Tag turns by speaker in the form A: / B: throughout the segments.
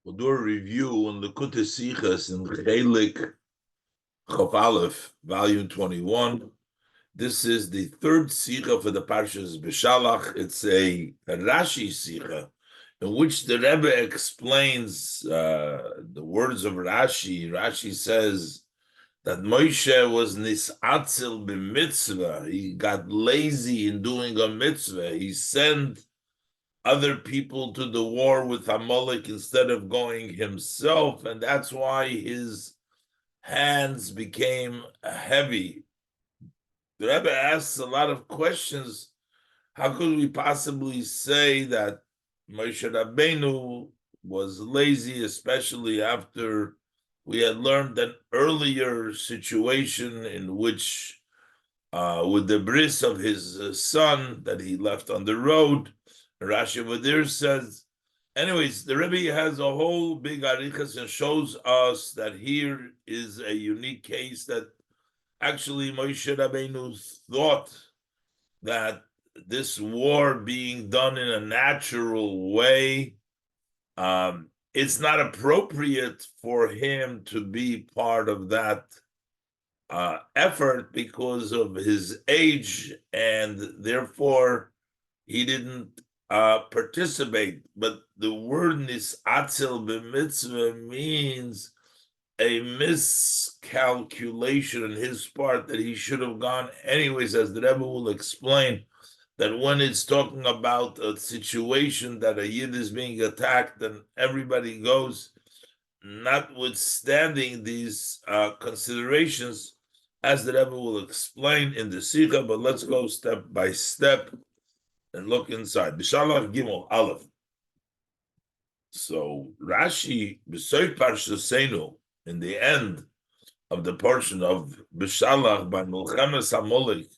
A: We'll do a review on Likutei Sichos in Chelek Chof Aleph, volume 21. This is the third Sicha for the Parshas Beshalach. It's a Rashi Sicha in which the Rebbe explains the words of Rashi. Rashi says that Moshe was nis'atzil b'mitzvah. He got lazy in doing a mitzvah. He sent other people to the war with Amalek instead of going himself, and that's why his hands became heavy. The Rebbe asks a lot of questions. How could we possibly say that Moshe Rabbeinu was lazy, especially after we had learned an earlier situation in which, with the bris of his son that he left on the road, Rashi over there says, anyways, the Rebbe has a whole big arichas and shows us that here is a unique case that actually Moshe Rabbeinu thought that this war being done in a natural way, it's not appropriate for him to be part of that effort because of his age, and therefore he didn't participate. But the word nis'atzel b'mitzvah means a miscalculation on his part that he should have gone anyways, as the Rebbe will explain, that when it's talking about a situation that a Yid is being attacked and everybody goes, notwithstanding these considerations, as the Rebbe will explain in the Sikha, but let's go step by step and look inside. Beshalach Gimel Aleph. So Rashi, B'soy Parshasenu, in the end of the portion of Beshalach by Milchemes Amalek,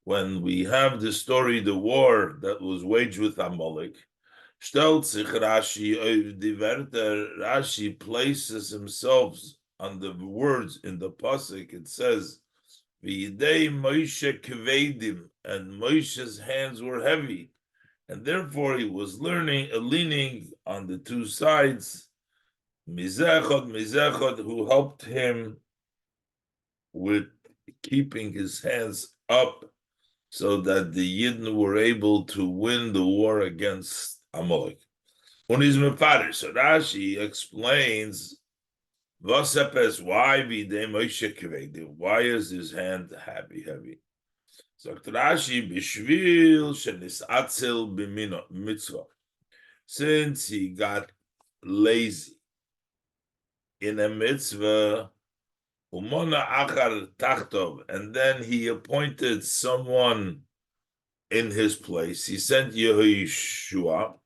A: when we have the story, the war that was waged with Amalek, stellt sich Rashi auf die Wörter. Rashi places himself on the words in the pasuk. It says, "V'yidei Moshe kvedim," and Moshe's hands were heavy, and therefore he was leaning on the two sides. Mizechot, who helped him with keeping his hands up, so that the Yidden were able to win the war against Amalek. So Rashi explains, why is his hand heavy? So Rashi, since he got lazy in a mitzvah, Umona achar tachtov, and then he appointed someone in his place. He sent Yehoshua,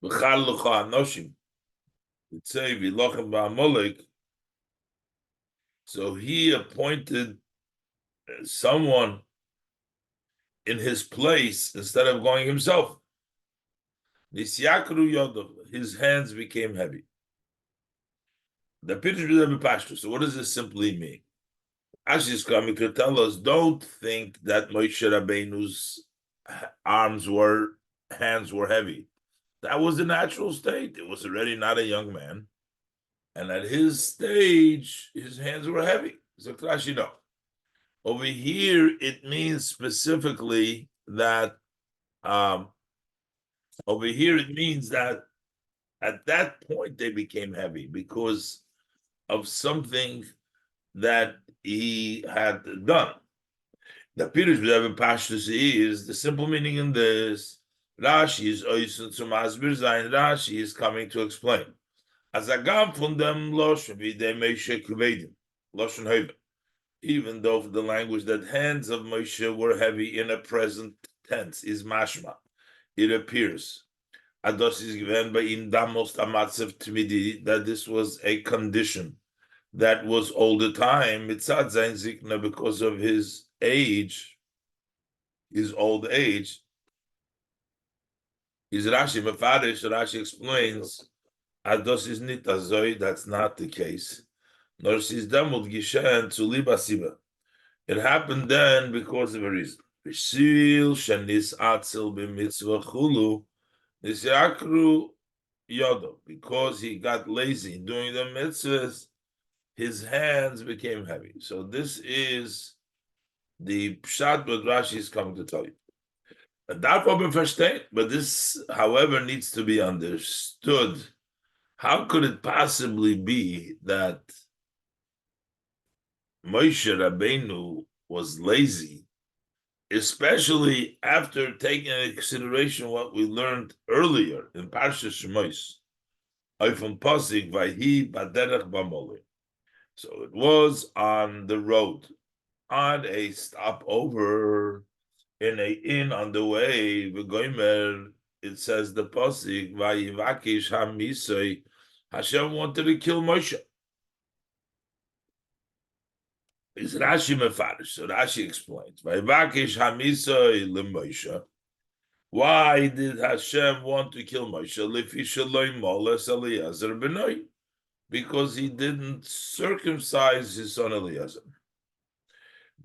A: v'char l'cha anoshim, say v'lochem ba'amalek. So he appointed someone in his place instead of going himself. Nisyakru yodov, his hands became heavy. The Pirush B'Rebbe Pashto. So what does this simply mean? Ashi is coming to tell us, don't think that Moshe Rabbeinu's hands were heavy. That was the natural state. It was already not a young man. And at his stage, his hands were heavy. So Rashi, no. Over here, it means specifically that, over here, it means that at that point, they became heavy because of something that he had done. The Pirush B'Rebbe Pashtus is the simple meaning in this. Rashi is oisun zum Asbir Zayin. Rashi is coming to explain. As a gam from them loshon v'idei Moshe kvedim loshon heva. Even though the language that hands of Moshe were heavy in a present tense is mashma, it appears Ados is given by in damos amatzev tmidi, that this was a condition that was all the time. Mitzad zayin zikna, because of his age, his old age. Is Rashi mefarish? Rashi explains, Ados is nit azoi. That's not the case. Nor is damud gishen tzuliba siba. It happened then because of a reason. V'shil shenis atzel b'mitzvah chulu. Nisakru Yodo, because he got lazy doing the mitzvahs, his hands became heavy. So this is the pshat what Rashi is coming to tell you. But this, however, needs to be understood. How could it possibly be that Moshe Rabbeinu was lazy, especially after taking into consideration what we learned earlier in Parshas Shemos, Oifon Pasik Vayhi Baderech Bamole. So it was on the road, on a stopover, in a inn on the way. V'goimer, it says the Pasik Vayivakish Hamisoi. Hashem wanted to kill Moshe. Is Rashi Mefarish? So Rashi explains. Vayivakish Hamisoi LeMoshe. Why did Hashem want to kill Moshe? Lifi Shaloi Moles Eliezer Benoi. Because he didn't circumcise his son Eliezer.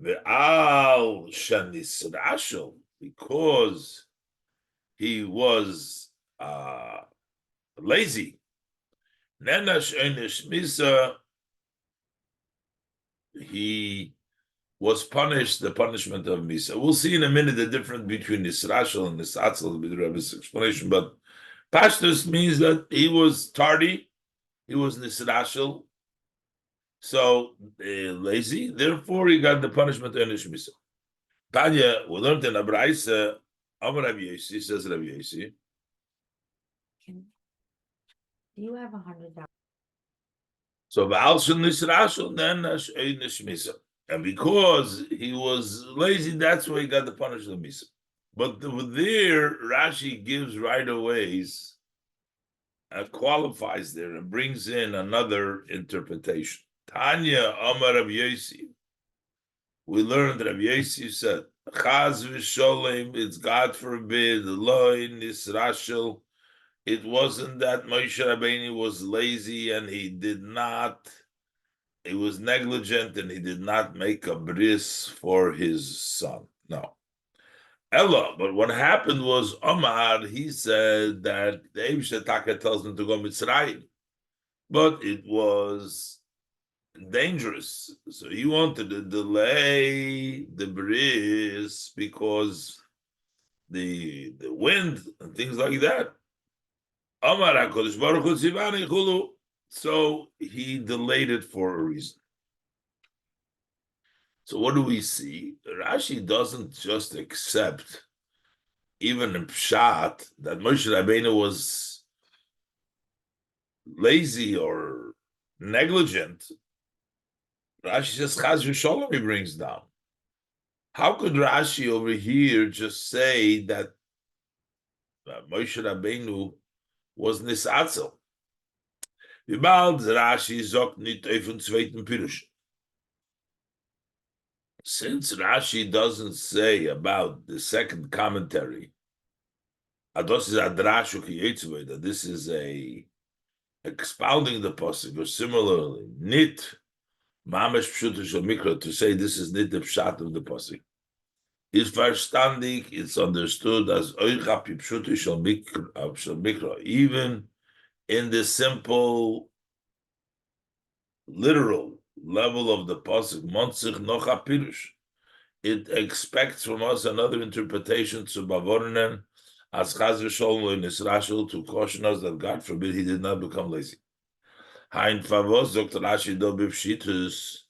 A: Ve'al Shanis Rashel, because he was lazy. Nenash Einish Misa, he was punished, the punishment of Misa. We'll see in a minute the difference between Nisrashel and Nisatzel with the Rebbe's explanation, but Pashtus means that he was tardy, he was Nisrashel, so lazy, therefore he got the punishment of Einish Misa. Tanya, we learned in Abraisa, Amar Rabbi Yosi, says Rabbi Yosi.
B: Do you have $100?
A: So Ba'al Nisrashel, then Einish Misa. And because he was lazy, that's why he got the punishment of Misa. But there, Rashi gives right away, qualifies there and brings in another interpretation. Tanya Amar Rabbi Yosi. We learned that Rabbi Yosi said, Chaz v'sholem, it's God forbid, loy nisrashel. It wasn't that Moshe Rabbeinu was lazy and he was negligent and he did not make a bris for his son. No. Ella, but what happened was Omar, he said that the Eibusha Taka tells him to go Mitzrayim, but it was dangerous. So he wanted to delay the bris because the wind and things like that. Omar HaKadosh Baruch Hu Tzivani Chulu. So he delayed it for a reason. So what do we see? Rashi doesn't just accept, even in Pshat, that Moshe Rabbeinu was lazy or negligent. Rashi says Chaz v'sholom he brings down. How could Rashi over here just say that Moshe Rabbeinu was nisatzel? V'bald Rashi zok nit even zweiten pirush. Since Rashi doesn't say about the second commentary, that this is a expounding the pasuk, or similarly, nit mamash pshuta shel mikra, to say this is nit the pshat of the pasuk, is verstandig. It's understood as oicha pshuta shel mikra, even in the simple, literal level of the pasuk, montzich nocha pirush. It expects from us another interpretation to Bavornen as Chaz v'sholom in Israel, to caution us that God forbid he did not become lazy. Hein favos Dr. Rashi do b'pshitus.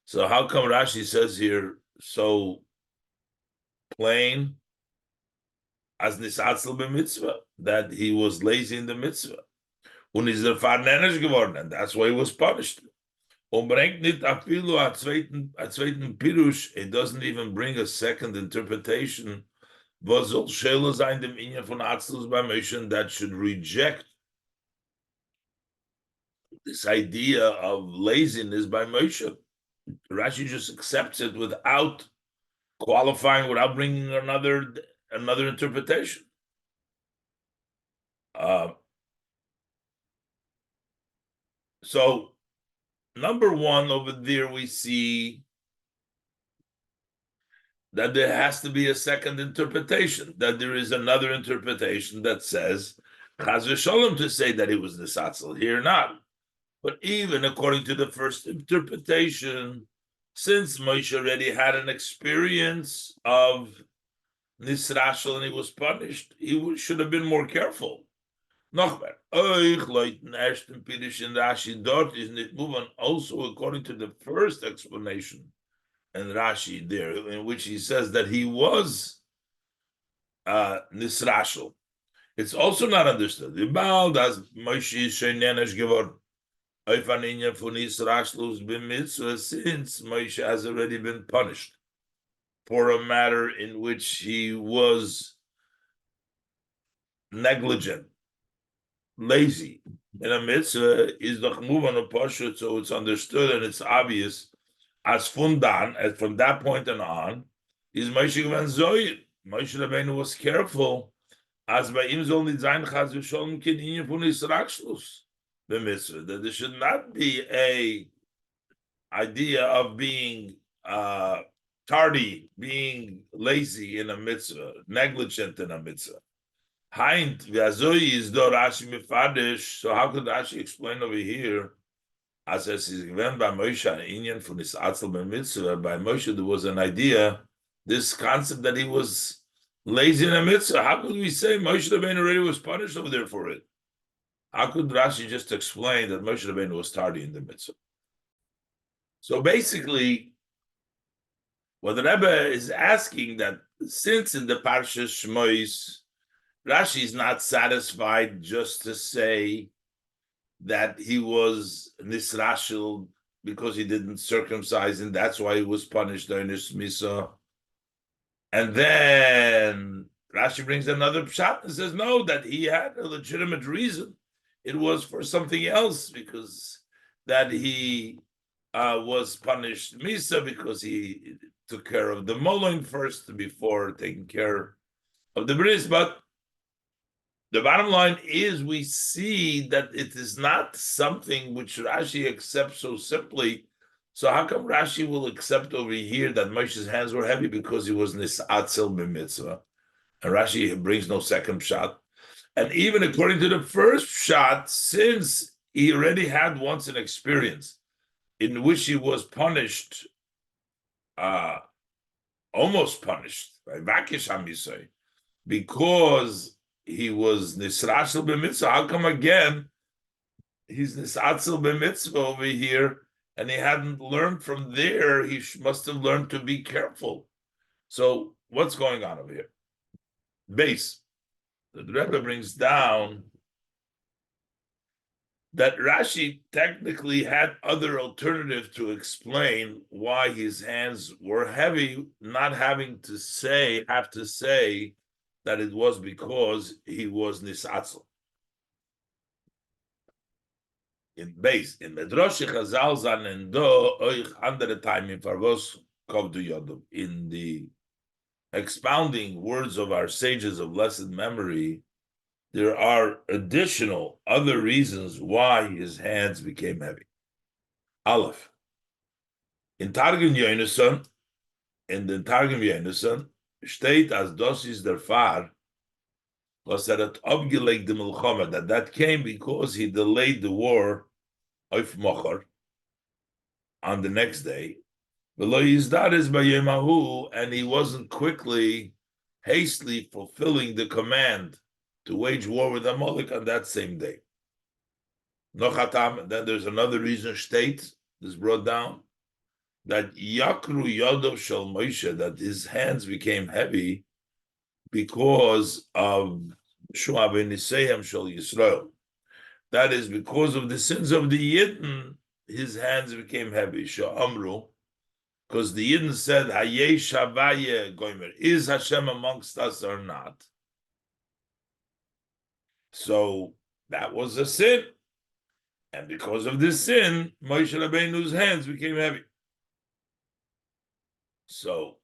A: So how come Rashi says here so plain as nisatzel b'mitzvah, that he was lazy in the mitzvah? Und ist farnenisch geworden, and that's why he was punished. Und bringt nicht afilu a zweiten pirush. It doesn't even bring a second interpretation. Was soll Shela sein dem Inyan von Atzlus bei Moshe, that should reject this idea of laziness by Moshe? Rashi just accepts it without qualifying, without bringing another interpretation. So, number one over there, we see that there has to be a second interpretation, that there is another interpretation that says, Chaz v'sholom to say that he was nisatzel, here not. But even according to the first interpretation, since Moshe already had an experience of nisrashel and he was punished, he should have been more careful. Nochmer, euch Leuten ersten Pirish in Rashi dort is nicht moving. Also, according to the first explanation and Rashi there, in which he says that he was nisrashel, it's also not understood. The Baal das Moshe shenenesh geworden. Auf an Inyan von nisrashlus b'mitzvah, since Moshe has already been punished for a matter in which he was negligent, lazy. And a mitzvah is the move on a pashut, so it's understood and it's obvious. As fundan, and from that point on, is Moshe Gvan Zoyir. Moshe Rabbeinu was careful. As by him only zayin chaz v'sholom kinyin von Yisrael the mitzvah, that there should not be a idea of being tardy, being lazy in a mitzvah, negligent in a mitzvah. Haint v'azoi is do Rashi mifadish. So how could Rashi explain over here? As is given by Moshe an inyan from this atzel b'mitzvah. By Moshe there was an idea, this concept that he was lazy in a mitzvah. How could we say Moshe Rabbeinu already was punished over there for it? How could Rashi just explain that Moshe Rabbeinu was tardy in the mitzvah? So basically, what the Rebbe is asking, that since in the Parshas Shmois, Rashi is not satisfied just to say that he was nisrashel because he didn't circumcise and that's why he was punished during his misa. And then Rashi brings another pshat and says, no, that he had a legitimate reason. It was for something else, because that he was punished misa because he took care of the moloin first before taking care of the bris. But the bottom line is, we see that it is not something which Rashi accepts so simply. So how come Rashi will accept over here that Moshe's hands were heavy because he was nisatzel b'mitzvah? And Rashi brings no second shot. And even according to the first shot, since he already had once an experience in which he was punished, almost punished by Vakish Hamisai, because he was nisrashel b'mitzvah. How come again he's nisatzel b'mitzvah over here, and he hadn't learned from there? He must have learned to be careful. So what's going on over here? Base. The Rebbe brings down that Rashi technically had other alternatives to explain why his hands were heavy, not having to have to say that it was because he was nisatzel. In base, in Medrash Chazal zanendo oich andere time in Farvos kovdu yodum. In the expounding words of our sages of blessed memory, there are additional other reasons why his hands became heavy. Aleph. In Targum Yonason, in the Targum Yonason, steht as das is der Far, was hat abgelegt the Milchama, that came because he delayed the war auf Mochar on the next day. V'lo yizdares b'yemahu, and he wasn't hastily fulfilling the command to wage war with Amalek on that same day. Nochatam, then there's another reason, state, this brought down, that Yakru Yodov Shel Moshe, that his hands became heavy because of Shua B'Nisayim Shel Yisrael. That is because of the sins of the Yidden, his hands became heavy. Sha'amru, because the Yidden said, Hayeh Shavaye Goimer, is Hashem amongst us or not? So that was a sin. And because of this sin, Moshe Rabbeinu's hands became heavy. So,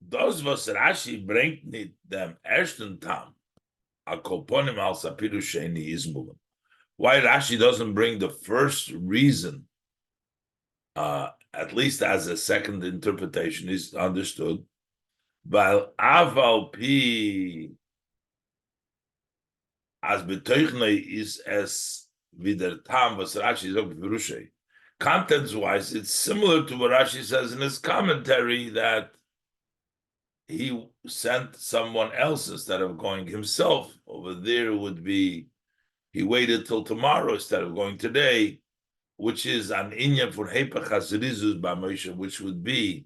A: das was Rashi bringt nicht dem ersten Tam, a kolponim al sapiru sheni izmulem. Why Rashi doesn't bring the first reason, at least as a second interpretation, is understood. Weil aval pi as betoichnei is es wieder tam was Rashi sagt Berushay. Contents-wise, it's similar to what Rashi says in his commentary that he sent someone else instead of going himself. Over there would be he waited till tomorrow instead of going today, which is an inyan for Hepech HaZrizus B'Moshe, which would be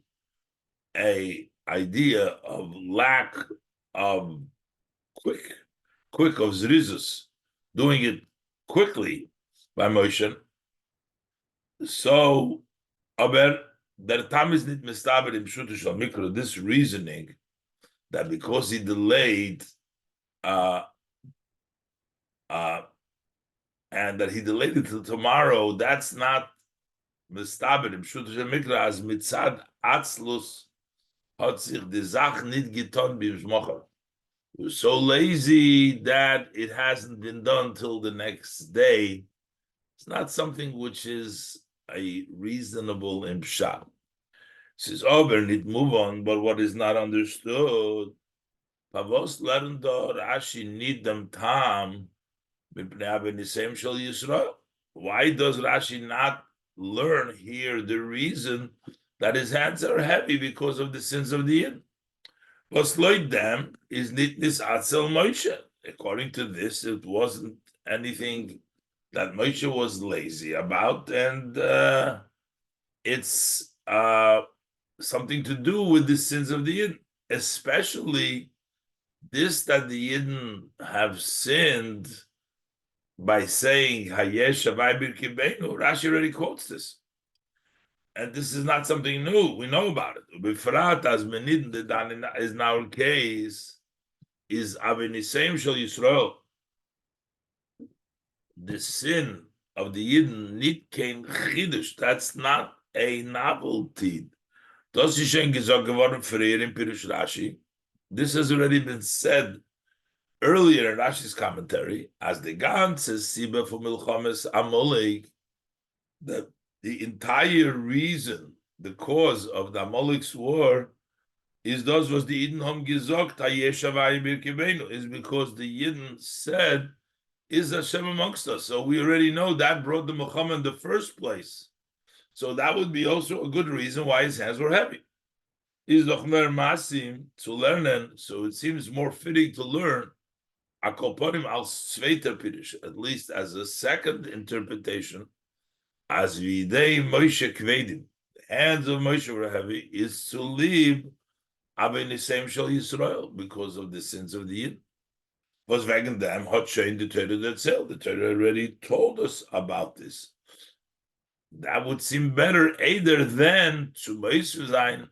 A: a idea of lack of quick of Zrizus, doing it quickly by Moshe. So, aber der Tam is nicht mistaber im Shutu Shal Mikro, this reasoning that because he delayed uh, and that he delayed it till tomorrow, that's not mistaber im Shutu Shal Mikro as mitzad atzlus hat sich die Sach nicht getan bim Shmocher. He was so lazy that it hasn't been done till the next day. It's not something which is a reasonable impshat. Says, "Oh, need move on," but what is not understood? Pavos learn Rashi need them tam. Why does Rashi not learn here the reason that his hands are heavy because of the sins of the Yid? Was loid them is nitnis atzel Moshe. According to this, it wasn't anything that Moshe was lazy about, and it's something to do with the sins of the Yidden, especially this that the Yidden have sinned by saying Hayesh Shavai Bir Kibeinu. Rashi already quotes this. And this is not something new. We know about it. Bifrat as menidin that is in our case is Aviniseim Shel Yisrael. The sin of the Yidden nit kein Chidush. That's not a novelty. Das ist schon gesagt geworden früher in Pirush Rashi. This has already been said earlier in Rashi's commentary, as the ganze Siba for Milchames Amalek, that the entire reason, the cause of the Amalek's war, is those was the Yidden Hom gesagt, is because the Yidden said, is Hashem amongst us. So we already know that brought the Muhammad in the first place. So that would be also a good reason why his hands were heavy. Is doch mer masim to learn, so it seems more fitting to learn akoponim al zweiter pirush, at least as a second interpretation, as videi Moshe kvedim, the hands of Moshe were heavy, is to leave Abenisem Shel Yisrael because of the sins of the Yid. Was wegen them hot shein the Torah that said. The Torah already told us about this. That would seem better either than to Moshe sein,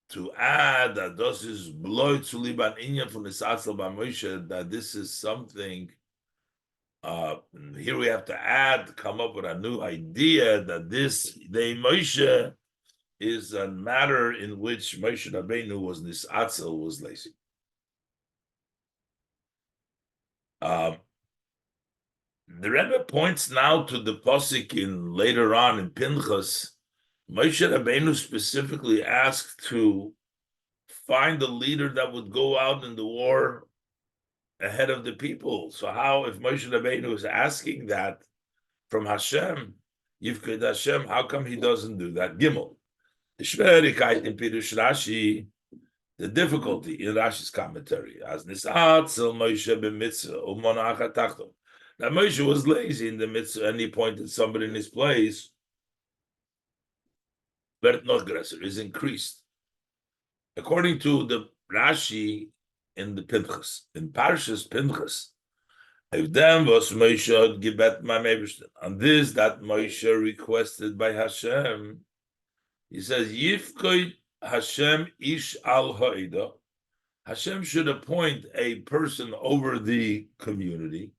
A: to add that this is bloy to liban inyan from the Satzal Moshe, that this is something. Here we have to come up with a new idea that this day Moshe is a matter in which Moshe Rabbeinu was nisatzel, was lazy. The Rebbe points now to the posik in later on in Pinchas. Moshe Rabbeinu specifically asked to find a leader that would go out in the war ahead of the people. So how, if Moshe Rabbeinu is asking that from Hashem, Yivked Hashem, how come he doesn't do that? Gimel. The Shverikait in Pirush Rashi, the difficulty in Rashi's commentary, as Nisatzel Moshe b'mitzvah u'monach atachton. That Moshe was lazy in the mitzvah and he appointed somebody in his place. Bert Nogresser is increased. According to the Rashi in the Pinchas, in Parshas Pinchas, if them was Moshe gebet my Mebishter, and this that Moshe requested by Hashem, he says, Yifkoy Hashem ish al ha'ida. Hashem should appoint a person over the community.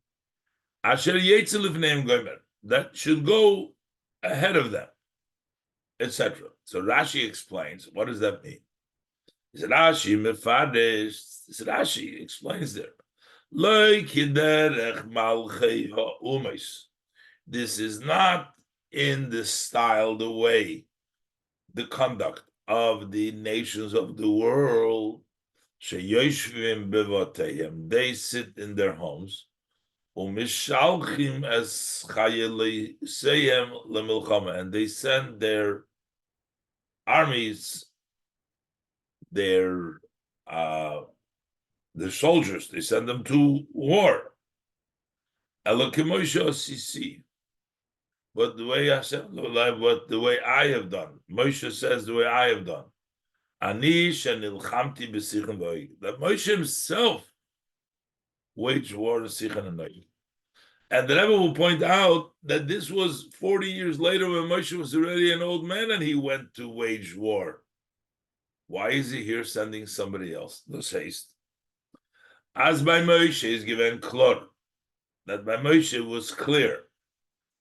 A: Asher Yetzel name Gomer, that should go ahead of them, etc. So Rashi explains, what does that mean? He said, Rashi mefadesh. Rashi explains there. This is not in the style, the way, the conduct of the nations of the world, sheyoshvim bevoteihem, they sit in their homes, umishalchim es chayelei seyem lemilchama, and they send their armies, their soldiers, they send them to war. Elokimosha sisi. But the way I have done, Moshe says the way I have done. Ani shenilchamti b'sichen v'oig. That Moshe himself waged war in Sichon and Oig. And the Rebbe will point out that this was 40 years later when Moshe was already an old man and he went to wage war. Why is he here sending somebody else? No haste. As by Moshe is given klor, that by Moshe was clear.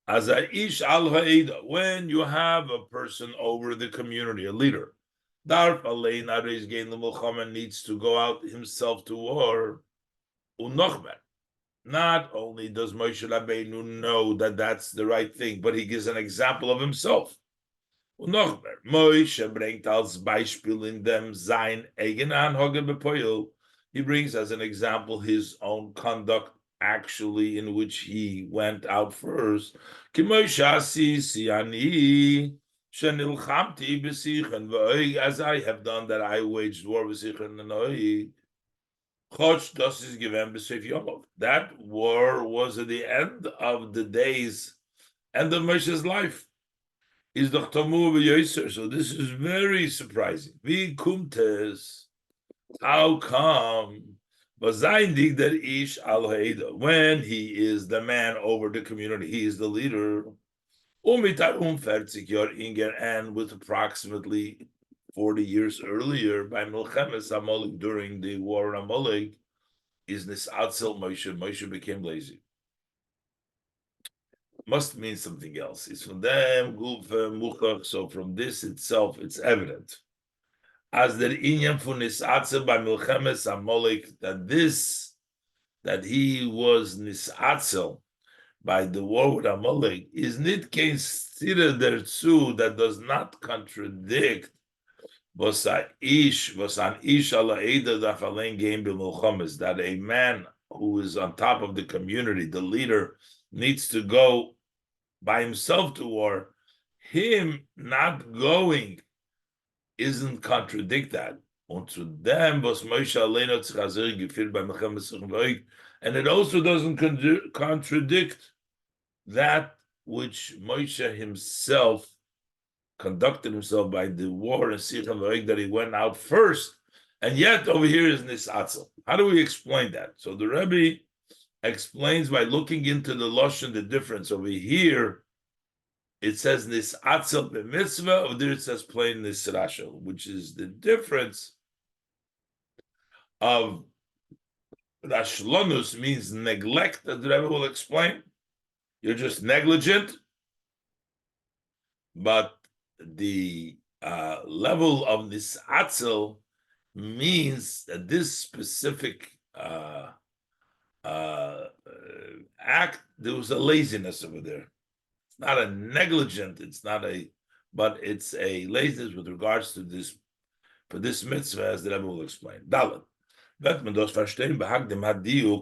A: As a ish al ha'eda, when you have a person over the community, a leader, darf alein areis gein l'milchama, needs to go out himself to war. Unochmer. Not only does Moshe Rabbeinu know that that's the right thing, but he gives an example of himself. Unochmer. Moshe bringt als Beispiel in dem sein eigen Anhogen bepoil. He brings as an example his own conduct, actually, in which he went out first. As I have done, that I waged war with Sichon and Oig. That war was at the end of the days, end of Moshe's life. So this is very surprising. How come? When he is the man over the community, he is the leader. And with approximately 40 years earlier, by Milchemes Amalek, during the war on Amalek, is Nisatzel Moshe. Moshe became lazy. Must mean something else. It's from them, so from this itself, it's evident. As the inyan for Nisatzel by Milchemes Amalek, that he was Nisatzel by the war with Amalek, is nit considered therezu, that does not contradict that a man who is on top of the community, the leader, needs to go by himself to war. Him not going isn't contradict that. And it also doesn't contradict that which Moshe himself conducted himself by the war in Sichon V'Oig, that he went out first, and yet over here is Nisatzel. How do we explain that? So the Rebbe explains by looking into the Lashon, the difference. Over here, it says Nisatzel b'mitzvah, over there it says plain Nisrashel, which is the difference of Rashlonus means neglect, that the Rebbe will explain. You're just negligent, but the level of this atzel means that this specific act, there was a laziness over there. It's not a negligent, but it's a laziness with regards to this, for this mitzvah, as the Rebbe will explain. Dalet.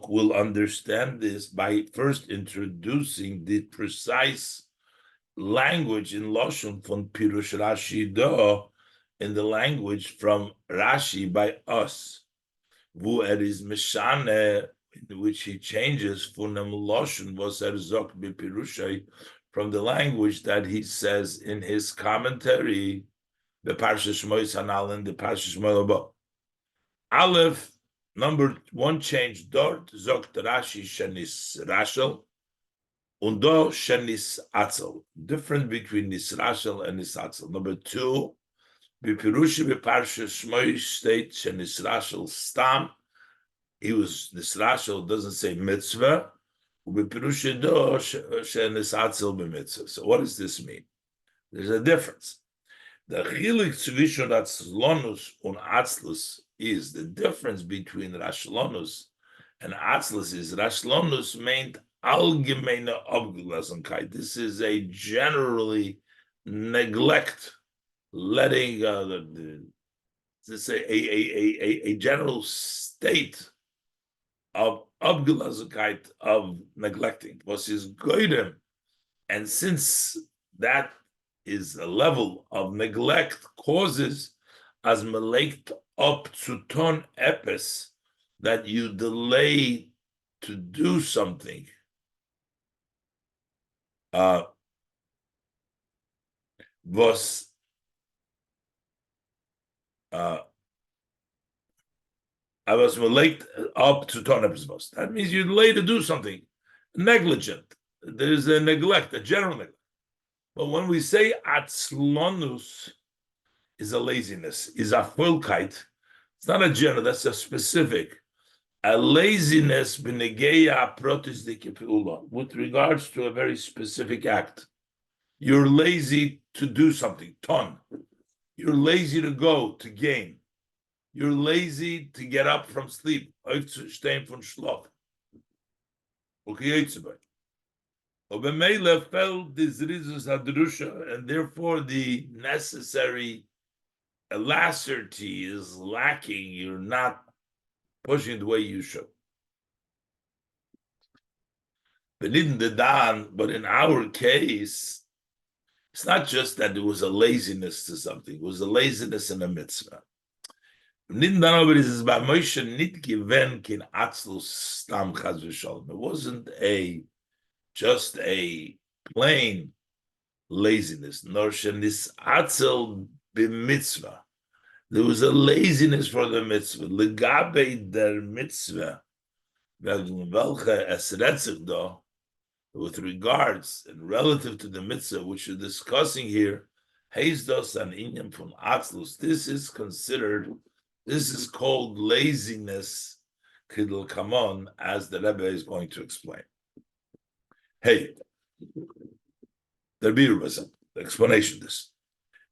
A: Will understand this by first introducing the precise language in Lashon from Pirush Rashi do, in the language from Rashi by us. Vu is Mishane, in which he changes Funam Lashon was Zok Bipirushay, from the language that he says in his commentary, the Parsha Shmois Hanal and the Parsha Shmois. Aleph, number one change, dort Zok Rashi Shenis Rashel. Undo shenis atzel. Difference between nisrashel and nisatzel. Number two, bipirushi beparsha shmoy state shenisrashel stam. He was nisrashel, doesn't say mitzvah. Bipirushi do shenisatzel b'mitzvah. So what does this mean? There's a difference. The chilik tzvishu atzlonus un atzlus is the difference between rashlonus and atzlus. Is rashlonus meant allgemeine Abgelasenkeit. This is a generally neglect letting let's say a general state of Abgelazukite, of neglecting, was his goydem. And since that is a level of neglect, causes as melekt up to ton epis, that you delay to do something. Was I was late up to ton epis. That means you delay to do something. Negligent. There is a neglect, a general neglect. But when we say atzlonus is a laziness, is a fulkite, it's not a general, that's a specific. A laziness b'negeya protisdik with regards to a very specific act. You're lazy to do something, ton. You're lazy to go, to gain. You're lazy to get up from sleep. Fell this and therefore the necessary alacrity is lacking. You're not pushing the way you should. But in our case, it's not just that there was a laziness to something, it was a laziness in a mitzvah. It wasn't just a plain laziness, nor shenis atzel b'mitzvah. There was a laziness for the mitzvah. Legabe der mitzvah, with regards and relative to the mitzvah, which we're discussing here, Heizdos and Inyan from Atzlus. This is called laziness, Kidul Kamon, as the Rebbe is going to explain. Hey, the explanation of this.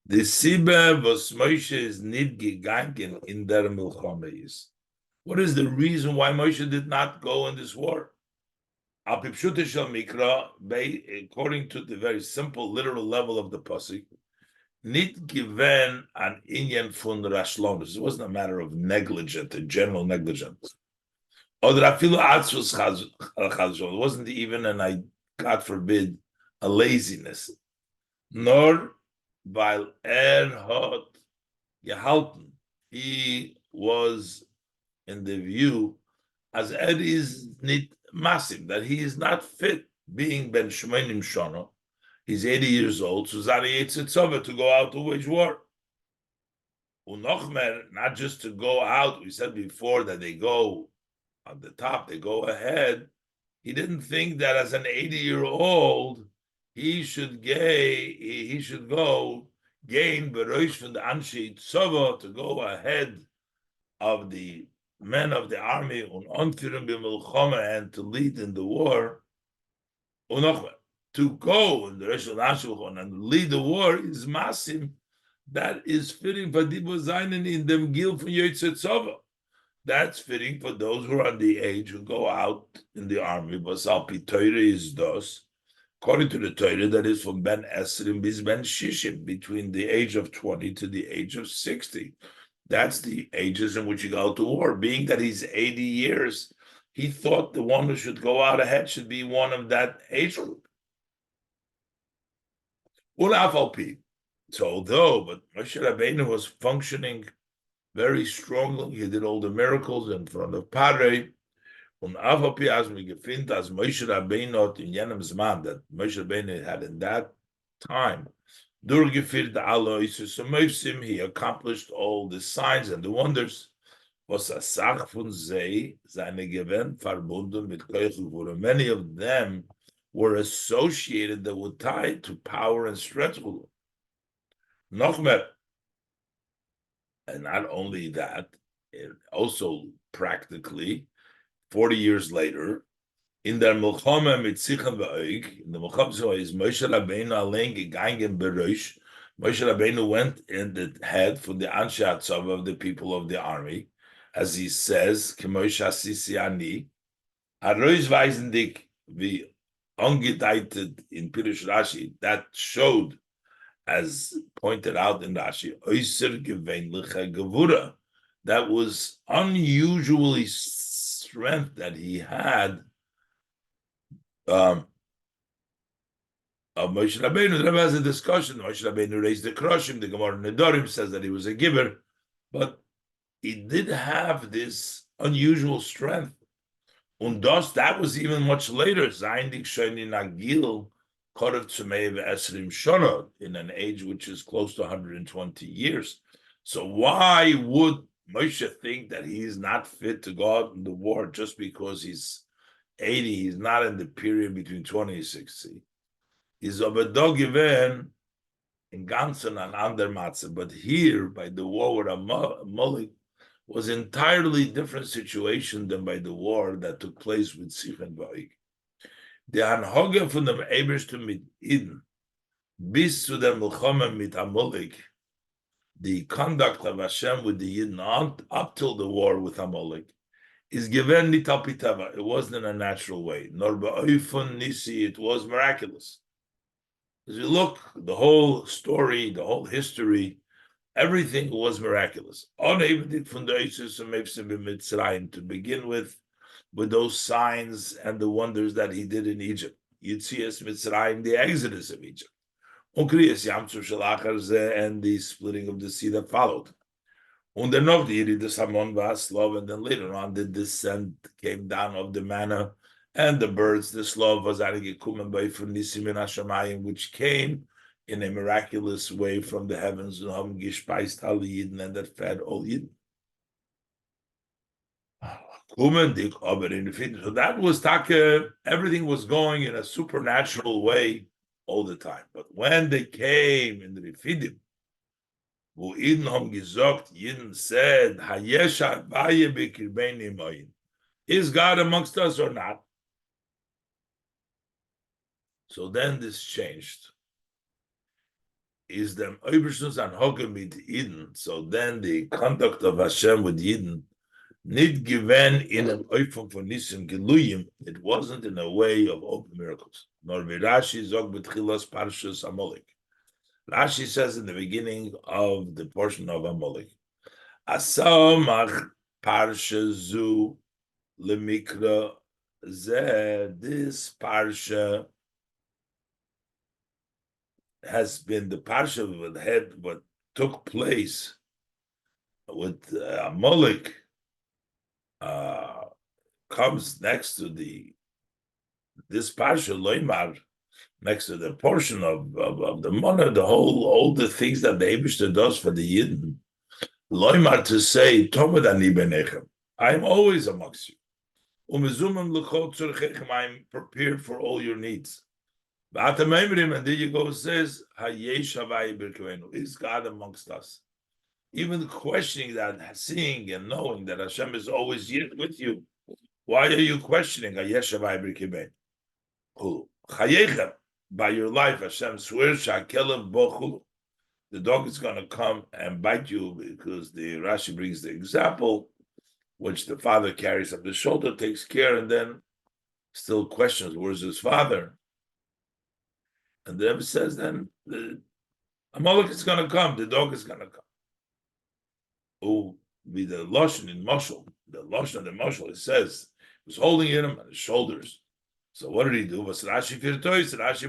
A: The Sibbe was Moshe is nid gegangen in der Milchome is. What is the reason why Moshe did not go in this war? According to the very simple literal level of the pasuk, nit given an inyan fun rashlonus. It wasn't a matter of negligence, a general negligence. It wasn't even God forbid, a laziness. Nor while hot gehalten, he was in the view as is nit massive, that he is not fit, being ben shmenim shono. He's 80 years old, so to go out to wage war. Unochmer, not just to go out. We said before that they go on the top, they go ahead. He didn't think that as an 80-year-old he should go gain beroish from the Anshi Tzova, to go ahead of the men of the army and to lead in the war. To go in the Reshul Anshi and lead the war is masim. That is fitting for Dibo Zainen in them gil from Yotzei Tzova. That's fitting for those who are on the age who go out in the army. Basalpi Torah is dos. According to the Torah, that is from Ben Esrim bis Ben Shishim, between the age of 20 to the age of 60. That's the ages in which you go to war. Being that he's 80 years, he thought the one who should go out ahead should be one of that age group. So but Moshe Rabbeinu was functioning very strongly. He did all the miracles in front of Parei. Und Avapi, as we gefind, as Moshe Rabbeinu in jenem Zman, that Moshe Rabbeinu had in that time, durchgeführt alle Isus Moivsim, he accomplished all the signs and the wonders. Was a Sach von sei, seine Gewinn verbunden mit Keuchel, many of them were associated, that were tied to power and strength. Noch mehr. And not only that, also practically, 40 years later, in der Milchome mit Sichos v'Oig, in the Milchome is Moshe Rabbeinu allein gegangen berosh. Moshe Rabbeinu went in the head for the Anshe Hatzava of the people of the army, as he says, K'moshe Asisi Ani, Arois Weisendik, wie angedeutet in Pirush Rashi, that showed as pointed out in Rashi, Oiser Gevein Licha Gevura, that was unusually strength that he had of Moshe Rabbeinu. The Rebbe has a discussion. Moshe Rabbeinu raised the Kroshim. The Gemara Nedarim says that he was a giver, but he did have this unusual strength. Und that was even much later. Zayin dik shoni nagil korav tzumei ve'esrim shona, in an age which is close to 120 years. So why would Moshe think that he's not fit to go out in the war just because he's 80? He's not in the period between 20 and 60. He's obedog given in ganzen and ander matzah. But here, by the war with Amalek, was an entirely different situation than by the war that took place with Sich and Va'ik. The Anhoge von dem Ebersten mit Eden bis zu der Milchome mit Amalek, the conduct of Hashem with the Yidden up till the war with Amalek, is given nit al pitava. It wasn't in a natural way. Nor ba'oifon nisi, it was miraculous. As you look, the whole story, the whole history, everything was miraculous. To begin with those signs and the wonders that he did in Egypt. Yitzias Mitzrayim, the exodus of Egypt. And the splitting of the sea that followed. And then later on the descent came down of the manna and the birds, the slav was which came in a miraculous way from the heavens, and that fed all Yidden. So that was taka, everything was going in a supernatural way all the time. But when they came in the Refidim, Yidden said, is God amongst us or not? So then this changed. Is them Oibershus and Hogem mit Eden. So then the conduct of Hashem with Eden, nit given in an Oifum for Nisim Geluyim, it wasn't in a way of open miracles. Nor Rashi zog betchilas parshas Amalek. Rashi says in the beginning of the portion of Amalek, Asamach parsha zu lemikra zeh. This parsha has been the parsha with head what took place with Amalek comes next to this parsha Loimar, next to the portion of the Mana, all the things that the Eibishter does for the Yidden. Loimar, to say, Tomad ani benechem, I'm always amongst you. Umezumim l'chol tzorchechem, I'm prepared for all your needs. And then you go, says, is God amongst us? Even questioning that, seeing and knowing that Hashem is always with you. Why are you questioning? By your life, Hashem swears, the dog is going to come and bite you, because the Rashi brings the example, which the father carries up the shoulder, takes care, and then still questions, where's his father? And the Rebbe says, then the Amalek is going to come, the dog is going to come. Oh, be the Lashon in Moshel, the Lashon of the Moshel, it says, he was holding him on his shoulders. So what did he do? Rashi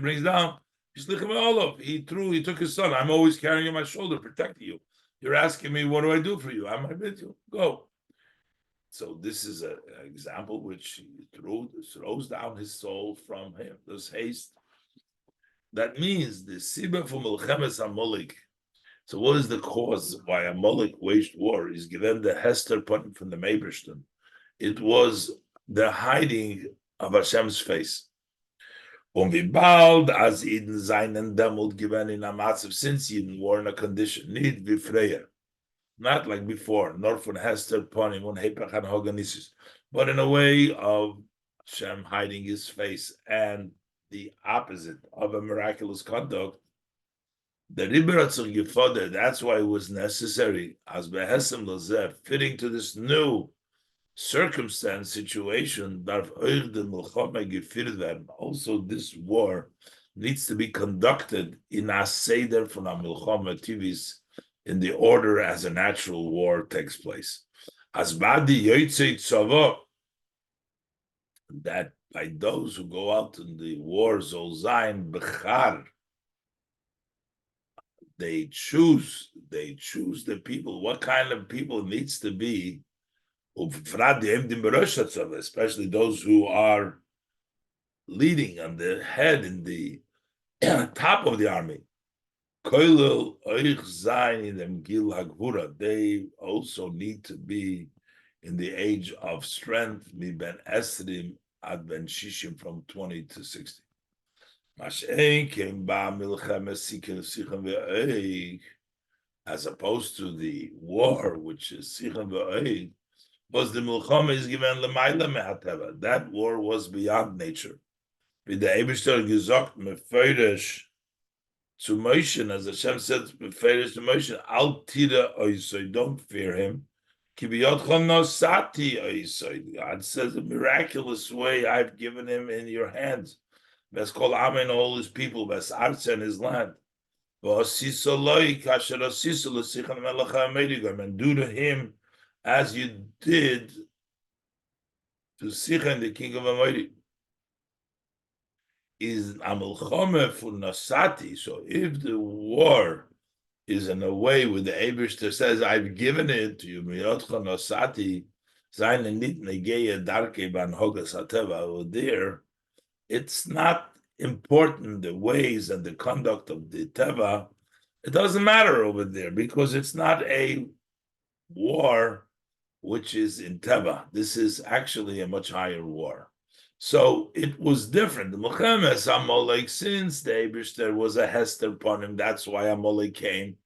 A: brings down, he took his son. I'm always carrying you on my shoulder, protecting you. You're asking me, what do I do for you? I'm with you. Go. So this is an example which he throws down his soul from him. This haste. That means the Sibah for Melchemes Amalek. So what is the cause why Amalek waged war? Is given the Hester putting from the Meibershton. It was the hiding of Hashem's face. As Eden seinen Demut given in a massive, since Eden were in a condition, need befreya, not like before, nor from Hester Ponim on Hepach and Hoganisis, but in a way of Hashem hiding his face, and the opposite of a miraculous conduct. The Riberatzur Gefoder, that's why it was necessary, as Behesem Lazeh, fitting to this new circumstance, situation, also this war needs to be conducted in a seder from a milchama tivis, in the order as a natural war takes place. As badi yotzei tzava, that by those who go out in the war, zolzain bechar, they choose the people. What kind of people needs to be, especially those who are leading on the head in the top of the army. They also need to be in the age of strength, ben esrim ad ben shishim, from 20 to 60. As opposed to the war, which is sichon ve'oig, was the milchama is given l'mayla me'hateva. That war was beyond nature. With the Eibishter gesagt mefeirish to Moshe, as Hashem said mefeirish to Moshe, al tira oisoi, don't fear him. Kibiyotcha nosati oisoi. God says, a miraculous way I've given him in your hands. Bes kol amen, all his people, bes arza, in his land. And do to him as you did to Sichon, the king of Amori. Is Amalchome for Nasati. So if the war is in a way where the Eibishter says, I've given it to you, Miyotcha Nasati, seine nit negeya darke ban hogas hateva, over there, it's not important the ways and the conduct of the Teva. It doesn't matter over there because it's not a war which is in Teva. This is actually a much higher war. So it was different. The Mechemes Amalek, since the Eibishter was a Hester upon him, that's why Amalek came.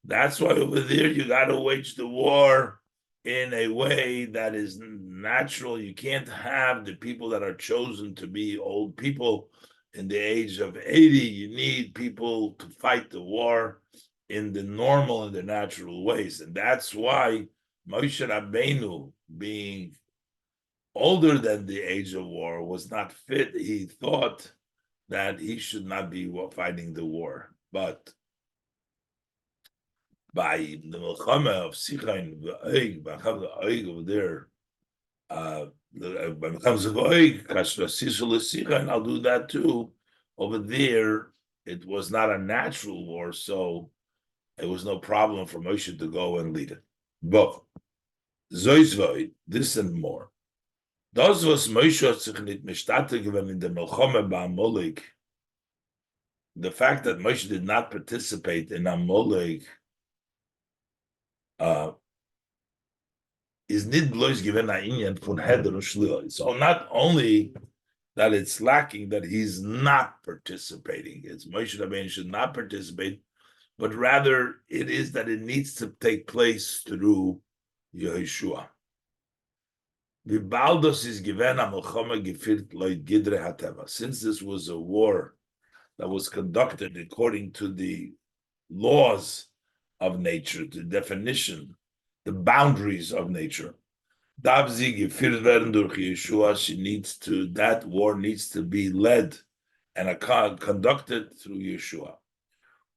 A: That's why over there you got to wage the war in a way that is natural. You can't have the people that are chosen to be old people in the age of 80. You need people to fight the war in the normal and the natural ways. And that's why Moshe Rabbeinu, being older than the age of war, was not fit. He thought that he should not be fighting the war. But by the Milchama of Sichon, over there, by Milchama of Oig, Sichon, I'll do that too. Over there, it was not a natural war, so it was no problem for Moshe to go and lead it. But Zoizvoi, this and more. Das, was Moshe hat sich nicht mishtate given in the Milchama ba'Amalek, the fact that Moshe did not participate in Amalek is nit bloß given a inyan von heder und shliach. So not only that it's lacking that he's not participating, it's Moshe Rabbeinu should not participate, but rather it is that it needs to take place through Yehoshua. The Baldos is given a Milchama gefirt loy gidre hateva. Since this was a war that was conducted according to the laws of nature, the definition, the boundaries of nature. She needs to, that war needs to be led and conducted through Yeshua.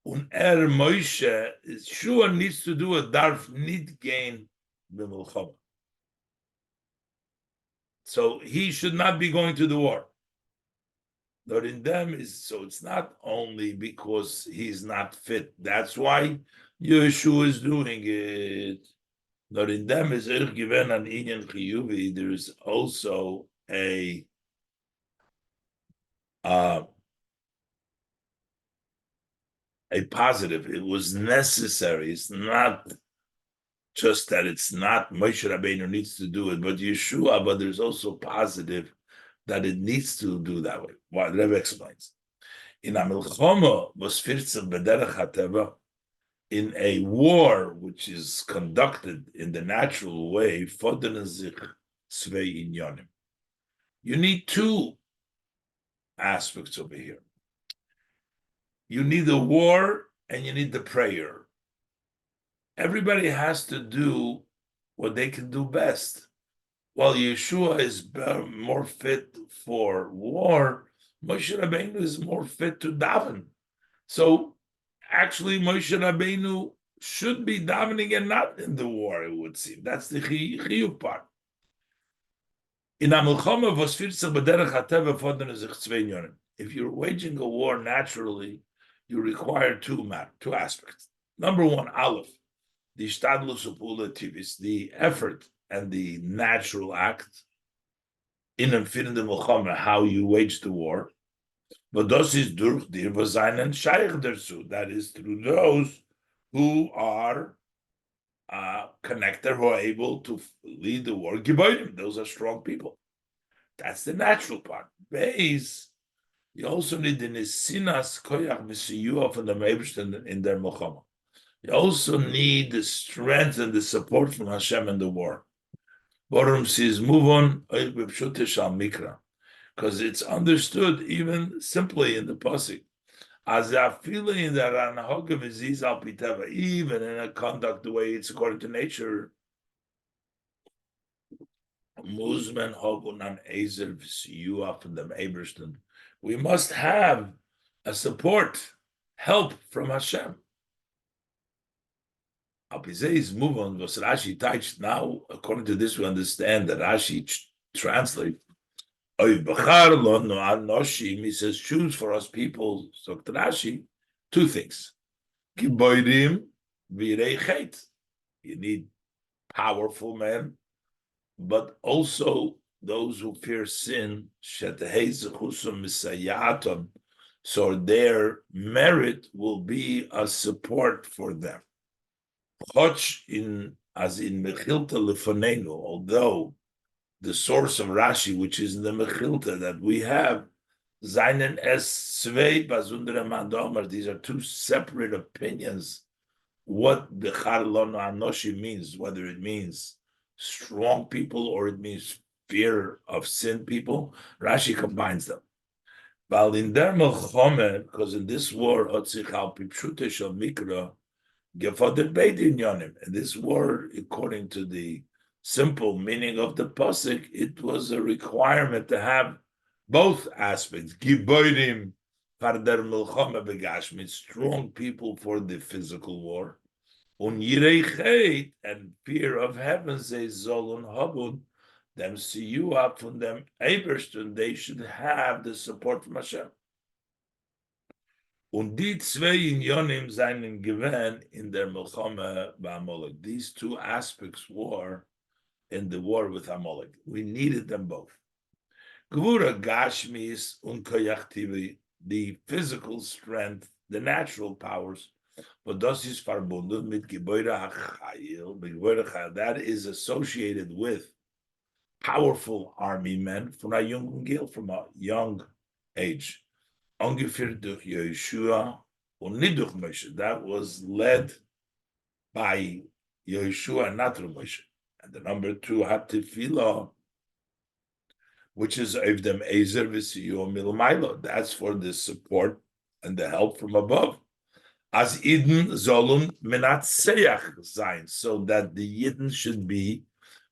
A: Moshe, Yeshua needs to do a darf nit gain b'milchama. So he should not be going to the war. But in them is, so it's not only because he's not fit. That's why Yeshua is doing it. But in them is given an inyan chiyuvi. There is also a positive. It was necessary. It's not just that it's not Moshe Rabbeinu needs to do it, but Yeshua. But there's also positive that it needs to do that way. What Rebbe explains. In a milchama was 14 b'derech hateva, in a war which is conducted in the natural way, you need two aspects over here. You need the war and you need the prayer. Everybody has to do what they can do best. While Yeshua is more fit for war, Moshe Rabbeinu is more fit to daven. So actually, Moshe Rabbeinu should be davening and not in the war, it would seem. That's the chiyuv part. In Amilchama was 40 b'derech hateva fodern sich zwei yonim. If you're waging a war naturally, you require two aspects. Number one, aleph, the shtadlus upula tivis, the effort and the natural act in and fit in the milchama, how you wage the war. But das is durch dir was einen shaykh dazu. That is through those who are connected, who are able to lead the war. Those are strong people. That's the natural part. Base, you also need the nesinas koyach v'siyuah from the Meibishter in their milchama. You also need the strength and the support from Hashem in the war. Borum says, move on, mikra, because it's understood even simply in the pasuk. As a feeling in the even in a conduct the way it's according to nature. Muzman hogunan ezer v'siyuah from the Meibishter. We must have a support, help from Hashem. Alpizei's move on was Rashi touched. Now, according to this, we understand that Rashi translates. He says, choose for us people, so Rashi, two things. You need powerful men, but also those who fear sin, so their merit will be a support for them. As in Mechilta Lefanenu, although the source of Rashi, which is in the Mechilta that we have, Zainen es Svei Bazundere Mandomer, these are two separate opinions. What Bechar Lono Anoshi means, whether it means strong people or it means fear of sin people, Rashi combines them. But in der Melchome, because in this war, Otzichal Pipshute Shal Mikra, and this word, according to the simple meaning of the pasuk, it was a requirement to have both aspects. Giborim farder milchama begashmit, strong people for the physical war. And fear of heaven, say Zolun Habun, them see you up from them Eberstun, they should have the support from Hashem. Und die zwei Unionen seinen Gewinn in der Milchama ba'Amalek. These two aspects were in the war with Amalek. We needed them both. Gvura Gashmis und Koyachtivi, the physical strength, the natural powers, but das ist verbunden mit Gebäude HaChayil, that is associated with powerful army men from a young age. Ungefähr durch Yeshua und nicht durch Moshe. That was led by Yeshua and not through Moshe. And the number two had tefillah, which is of them ezer v'siyuah milmaylo. That's for the support and the help from above. As Eden zolun menatseach sein, so that the Yidden should be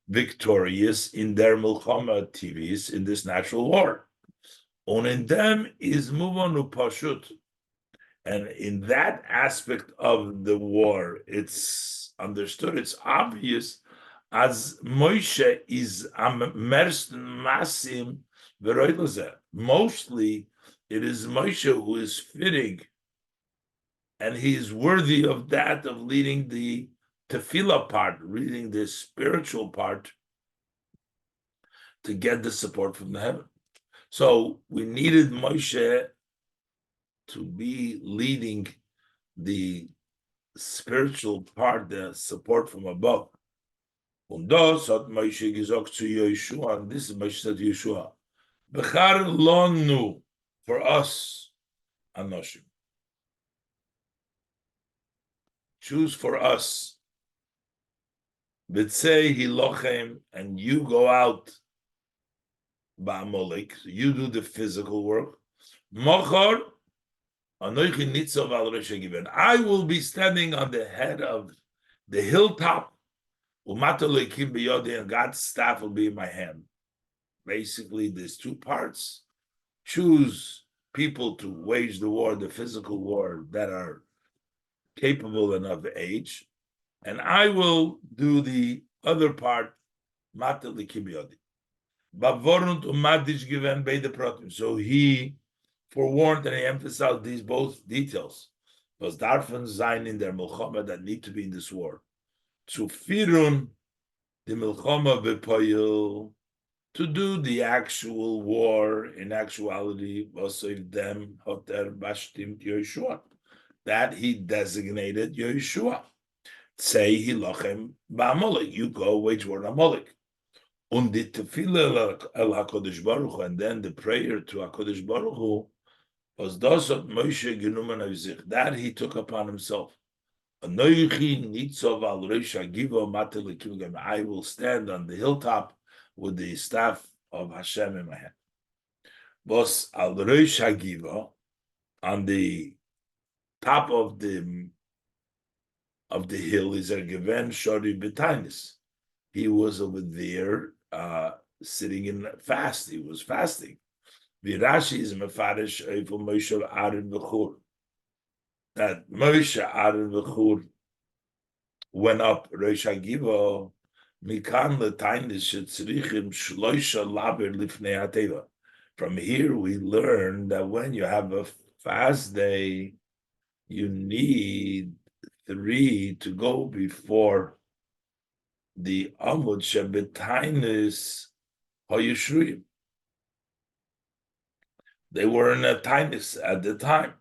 A: victorious in their milchama TVs in this natural war. And in them is muvanu pashut, and in that aspect of the war, it's understood, it's obvious, as Moshe is immersed in masim v'roilazeh. Mostly, it is Moshe who is fitting, and he is worthy of that, of leading the tefillah part, leading the spiritual part, to get the support from the heaven. So we needed Moshe to be leading the spiritual part, the support from above. Und das hat Moshe gesagt zu Yeshua, and this is Moshe said to Yeshua, Bechar lonu, for us, Anoshim. Choose for us. B'tzei hilochem, and you go out ba'Amalek, you do the physical work. Mochor, anoichi nitzov al Rosh Gibeon. I will be standing on the head of the hilltop. Umato leikim b'yodei, and God's staff will be in my hand. Basically, there's two parts. Choose people to wage the war, the physical war, that are capable and of age, and I will do the other part, Mata Likibiodi. So he forewarned and he emphasized these both details. Was darfen sein in der Milchama that need to be in this war. Zu firun the Milchama bepoyil, to do the actual war in actuality, was of them hoter bashtim Yeshua, that he designated Yeshua. Say hilochem ba'amalek, you go wage war on Amalek. Und die Tefillah el HaKadosh Baruch Hu, and then the prayer to HaKadosh Baruch Hu, was das hat Moshe genommen auf sich, that he took upon himself. Anoichi nitzov al reish hagiva mata lekivgam, I will stand on the hilltop with the staff of Hashem in my hand. Was al reish hagiva, on the top of the hill, is a given shori betainis. He was over there sitting in fast. He was fasting. Virashi is mefarish for Moshe Aaron v'chur. That Moshe Aaron v'chur went up Rosh Hagiva mikan letainis shetzrichim shloisha laber lifnei hateva. From here we learn that when you have a fast day, you need 3 to go before the Amud Shebetainis Hayushruyim. They were in a tainis at the time.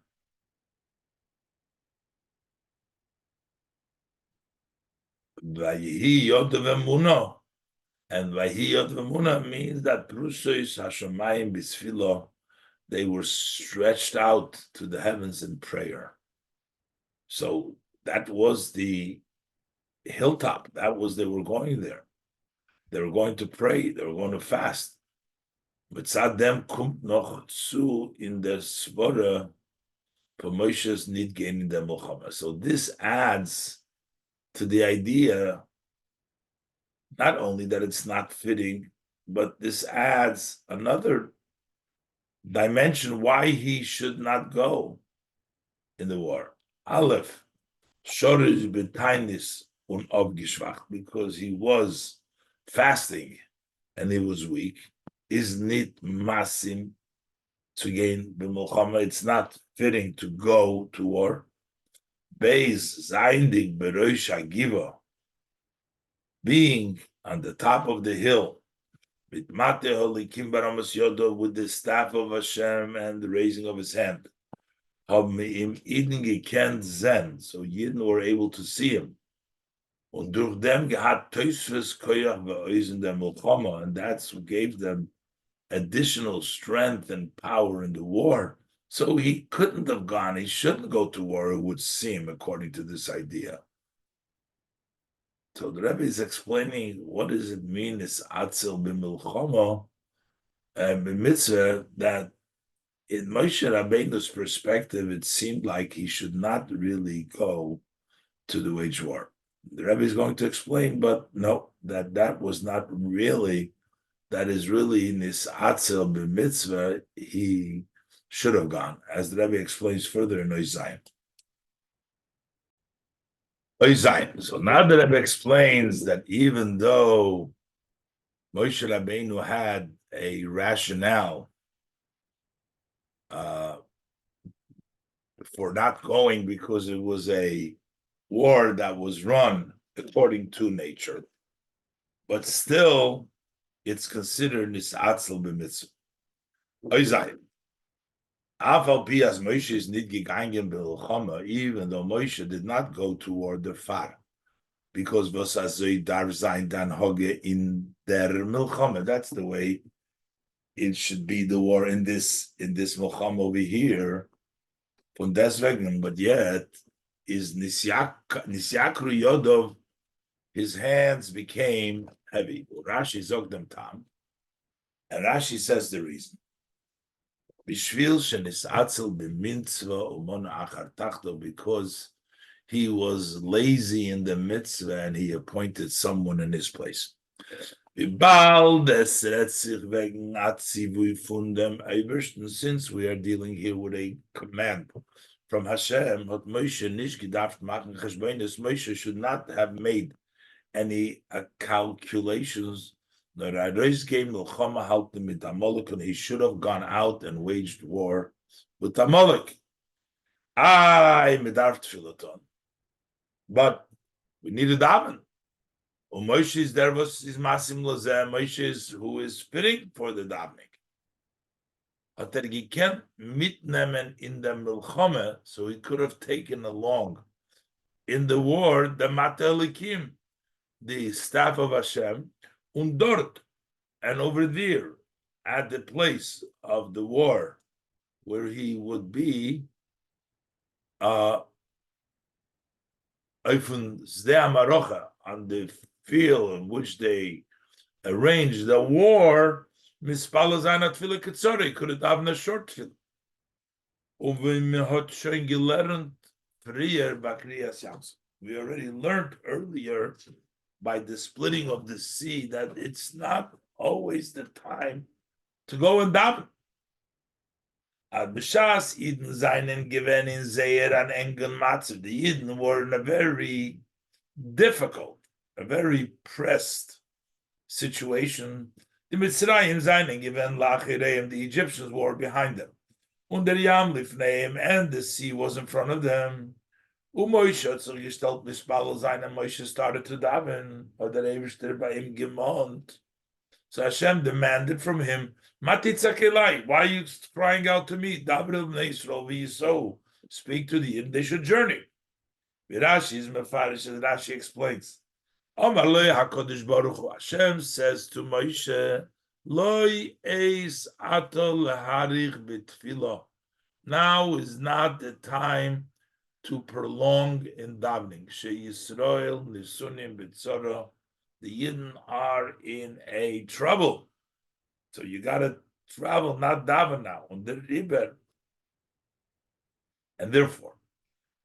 A: Vayihi Yodav Emunah. And Vayihi Yodav Emunah means that Prusois Hashemayim Bisfilo, they were stretched out to the heavens in prayer. So that was the hilltop. That was, they were going there. They were going to pray. They were going to fast. Mitzad dem kommt noch zu in der Svara for Moshe's need gain in the Milchama. So this adds to the idea, not only that it's not fitting, but this adds another dimension why he should not go in the war. Aleph, Shorish betainis aufgeschwacht, because he was fasting and he was weak. Is nit masim to gain b'milchama. It's not fitting to go to war. Beis zaindig beroish hagiva, being on the top of the hill, with mate holikim baramas yodo, with the staff of Hashem and the raising of his hand. Hab me'im idin gekent zen, so Yidden were able to see him. Und durch dem gehat teusves koyach v'oizen der milchama, and that's what gave them additional strength and power in the war. So he couldn't have gone. He shouldn't go to war, it would seem, according to this idea. So the Rebbe is explaining what does it mean, this atzel b'milchama and b'mitzvah, that in Moshe Rabbeinu's perspective, it seemed like he should not really go to the wage war. The Rebbe is going to explain, but no, that was not really, that is really in this atzel b'mitzvah, he should have gone, as the Rebbe explains further in Oizayin. So now the Rebbe explains that even though Moshe Rabbeinu had a rationale for not going, because it was a war that was run according to nature, but still it's considered nisatzel b'mitzvah. Oizayin. Afal pias Moshe is nit gegangen b'milchama, even though Moshe did not go toward the far, because was azoi dar sein dan hoge in der milchama. That's the way it should be, the war in this milchama over here. Von deswegen, but yet is nisyakru yodov, his hands became heavy. Rashi zog them tam, and Rashi says the reason. Because he was lazy in the mitzvah and he appointed someone in his place. Since we are dealing here with a command from Hashem, Moshe should not have made any calculations. He should have gone out and waged war with Amalek. But we needed daven. Moshe is there was his masim lazeh. Moshe is who is fitting for the davening. But that he can't mitnemen in the milchome, so he could have taken along in the war the matelikim, the staff of Hashem, und dort, and over there at the place of the war where he would be on the field in which they arranged the war, Mispala Zainat Tfila Ketzori could have done a short tefillah. We already learned earlier by the splitting of the sea that it's not always the time to go and daven. Ad b'shas Eden seinen given in Zeir and Engen Matzav. The Eden were in a very difficult, a very pressed situation. The Mitzrayim seinen given Lachireim, the Egyptians were behind them. Und der Yam lifneim, and the sea was in front of them. Moshe started to daven, or the Eivishter by him gemont. So Hashem demanded from him, Matitzakelai, why are you crying out to me? So speak to the Yidden, they should journey. Rashi is Mefarish, as Rashi explains. Hashem says to Moshe, Loi eis atol harich b'tfilah. Now is not the time to prolong in davening. She Yisrael nisunim b'tzara. The Yidden are in a trouble. So you got to travel, not daven now. On the river. And therefore,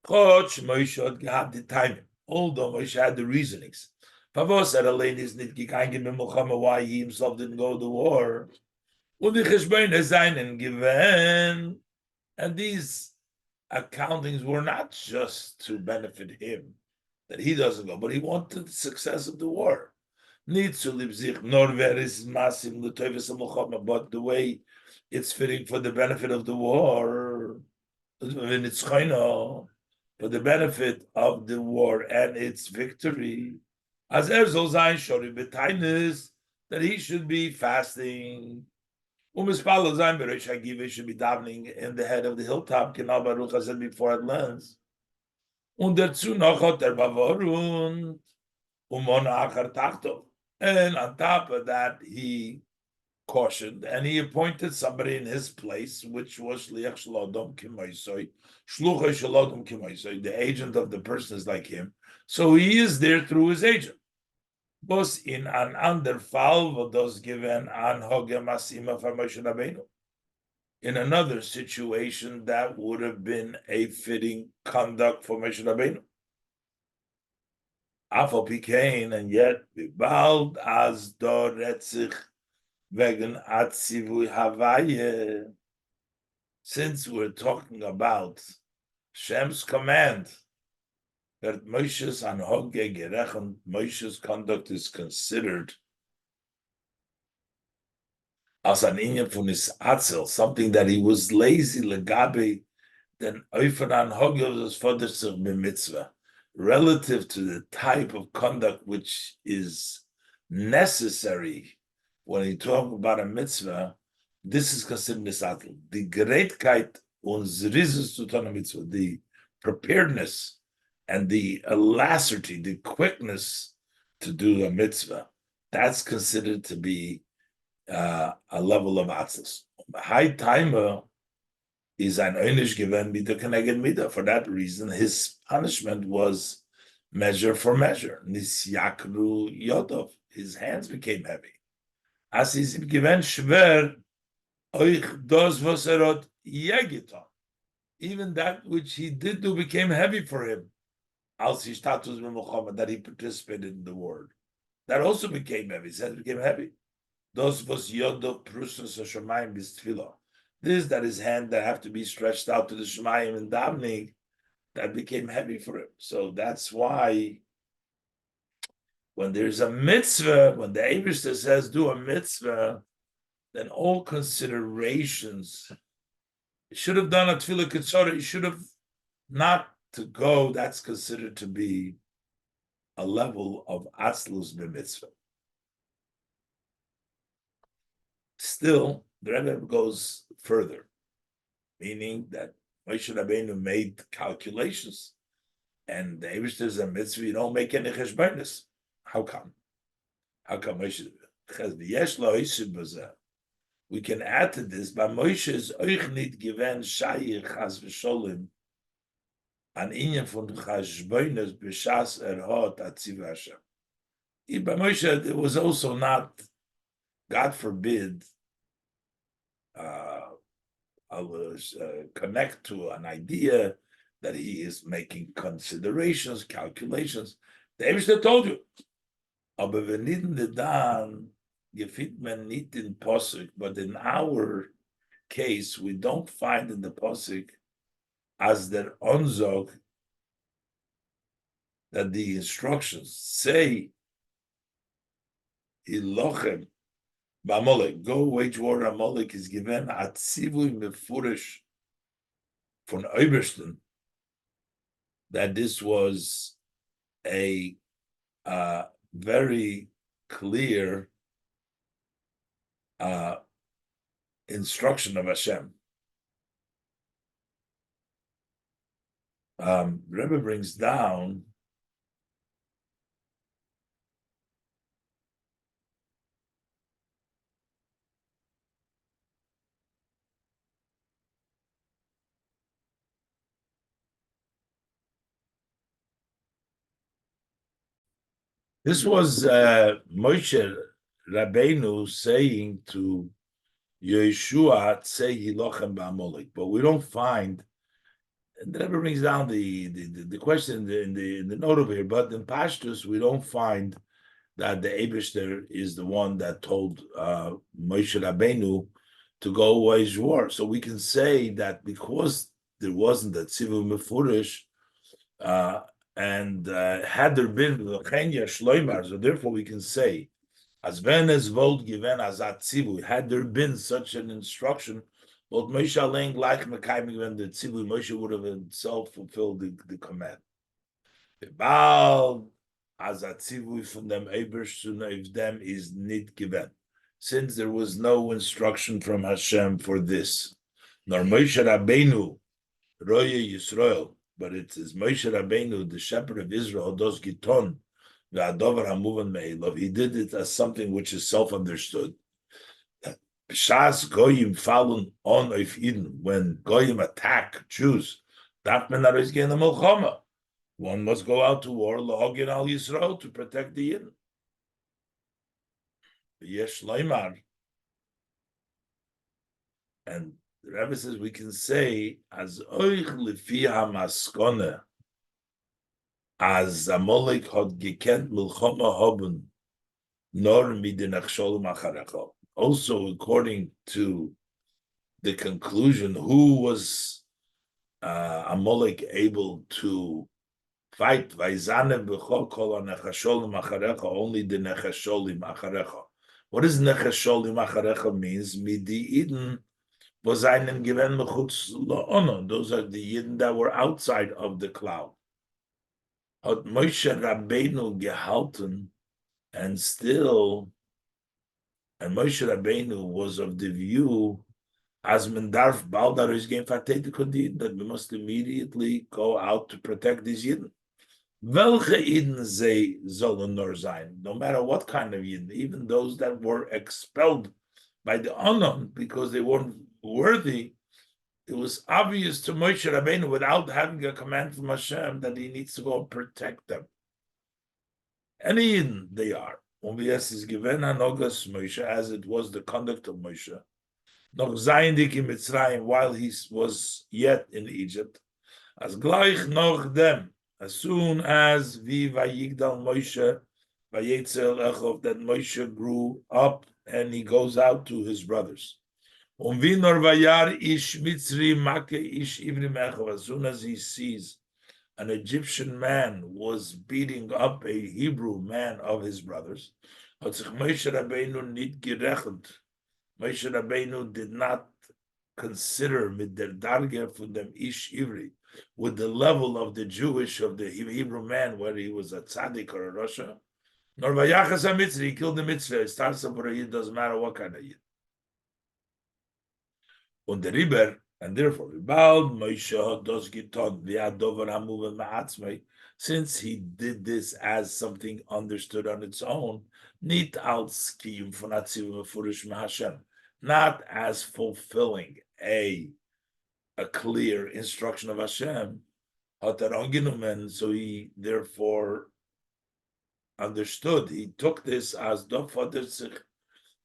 A: Moshe had the time. Although Moshe had the reasonings. Pavos said Elaine is not why he himself didn't go to war. And these accountings were not just to benefit him, that he doesn't go, but he wanted the success of the war. But the way it's fitting for the benefit of the war, for the benefit of the war and its victory, as that he should be fasting. Should be davening in the head of the hilltop, as I said before at length. And on top of that, he cautioned and he appointed somebody in his place, which was the agent of the person is like him. So he is there through his agent. Bos in an ander fall was given an masima for Moshe Rabbeinu. In another situation, that would have been a fitting conduct for Moshe Rabbeinu. Afal Pikain, and yet bald as do retzich wegen atzivui Havaye. Since we're talking about Shem's command that Moshe's anhoge gerechen, Moshe's conduct is considered as an inyan from his atzel, something that he was lazy legabe, then oifen anhoge was further mitzvah, relative to the type of conduct which is necessary when you talk about a mitzvah. This is considered nisatl. The greatkeit und zrizus zu tun mitzvah, the preparedness and the alacrity, the quickness to do a mitzvah, that's considered to be a level of atzis. High timer is an einish given mida connected mida. For that reason, his punishment was measure for measure. Nisyakru yodov, his hands became heavy. As is given shver oich dos voserot yegiton. Even that which he did do became heavy for him. That he participated in the war. that also became heavy. His hands became heavy. Those was yodo prusus hashemayim b'tefillah. This that his hand that have to be stretched out to the shemayim and davening, that became heavy for him. So that's why when there's a mitzvah, when the Eibishter says do a mitzvah, then all considerations, he should have done a tefillah kitzorah, he should have not to go, that's considered to be a level of atzlus b'mitzvah. Still, the Rebbe goes further, meaning that Moshe Rabbeinu made calculations, and the Eibishter is a mitzvah, you don't make any cheshbonos. How come? How come Moshe? We can add to this, but Moshe's euch nit given shayich chas v'sholim an inyan von cheshbonos b'shas hot atziv Hashem. By Moshe, it was also not, God forbid, I was connect to an idea that he is making considerations, calculations. The Eibishter told you, aber wir nicht dann gefindt man nicht in Posuk, but in our case, we don't find in the Posuk as der Onzog that the instructions say, Ilochem, Ba'amolek, go wage war Amalek is given at Sivui Mefurish von Obersten, that this was a very clear instruction of Hashem. Rebbe brings down this was Moshe Rabbeinu saying to Yeshua, say Hilochem Ba'amolek, but we don't find, and the Rebbe brings down the question in the note over here, but in Pashtus, we don't find that the Eibishter is the one that told Moshe Rabbeinu to go wage war. So we can say that because there wasn't that Tzivu Mefurish, and had there been Chenya Shloimar, so therefore we can say, as when as vold given as atzivu, had there been such an instruction, but Moshe Alein like Mekaiming when the tzivu, Moshe would have himself fulfilled the command. The Baal as atzivu from them Ebershun of them is nit given, since there was no instruction from Hashem for this. Nor Moshe Rabbeinu Roye Yisrael. But it is Moshe Rabbeinu, the shepherd of Israel, does giton, v'adover hamuvan me'ilov. He did it as something which is self-understood. Shas goyim falun on of Eden, when goyim attack Jews, that men are is getting a milchama. One must go out to war, la'ogin al Yisrael, to protect the Eden. Yesh loymar, and the Rebbe says we can say as oich lefi hamaskone, as Amalek had gekent milchama haben nor midinach sholem acharecha. Also, according to the conclusion, who was Amalek able to fight? Vayzanev b'chol kol hanechasholim acharecha, only the nechasholim acharecha. What does nechasholim acharecha means? Midi Eden. Those are the Yidden that were outside of the cloud. Hat Moshe Rabbeinu gehalten, and still, and Moshe Rabbeinu was of the view, as men darf baldar is game that we must immediately go out to protect these Yidden. Welche Yidden ze sollen nur sein, no matter what kind of Yidden, even those that were expelled by the Anon because they weren't worthy. It was obvious to Moshe Rabbeinu, without having a command from Hashem, that he needs to go and protect them. Any Yidden they are. Is given Hanogas Moshe, as it was the conduct of Moshe. Noch Zayendik in Mitzrayim, while he was yet in Egypt. As gleich noch them, as soon as vi vayigdal Moshe that Moshe grew up and he goes out to his brothers. As soon as he sees an Egyptian man was beating up a Hebrew man of his brothers, Moshe Rabbeinu did not consider mit der Darge von dem Ish Ivri, with the level of the Hebrew man, whether he was a tzaddik or a rasha. Nor vayachas ha-mitzri, he killed the mitzvah. It starts up for a yid, doesn't matter what kind of yid. Und der Riber, and therefore, Moshe does giton v'adover hamuven ma'atzmei, since he did this as something understood on its own, nit als kiyum von atzivim mefurish ma'Hashem, not as fulfilling a clear instruction of Hashem, so he therefore understood. He took this as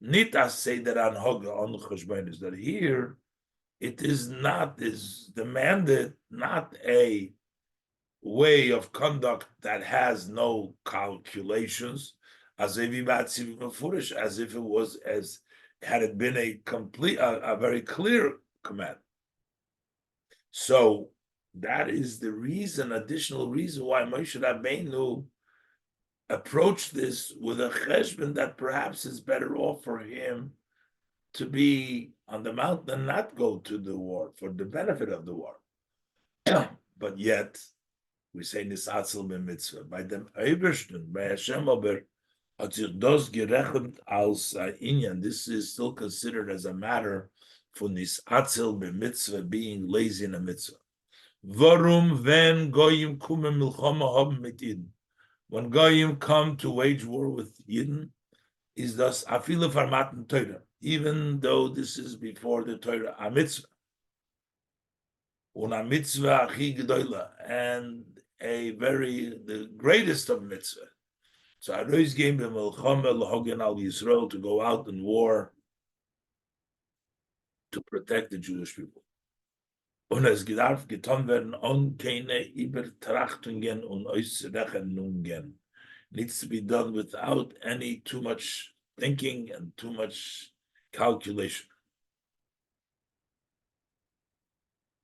A: nit as say that on cheshbon, that here it is demanded not a way of conduct that has no calculations, as if it was as had it been a very clear command. So that is the additional reason why Moshe Rabbeinu approached this with a cheshbon that perhaps is better off for him to be on the mountain and not go to the war for the benefit of the war. But yet, we say nisatzel mitzvah by them Ebersten, by Hashem aber hat sich das gerechnet als inyan. This is still considered as a matter for nisatzel mitzvah, being lazy in a mitzvah. Warum wenn goyim kumen milchama haben mit Yidden? When goyim come to wage war with Yidden, is das afile farmaten Torah, even though this is before the Torah, a mitzvah. Una mitzvah achi gedola, and the greatest of mitzvah. So Arois gave him l'hogen al Yisrael, to go out in war to protect the Jewish people. Und es gedarf getan werden on keine Übertrachtungen und Ausrechnungen. Needs to be done without any too much thinking and too much calculation.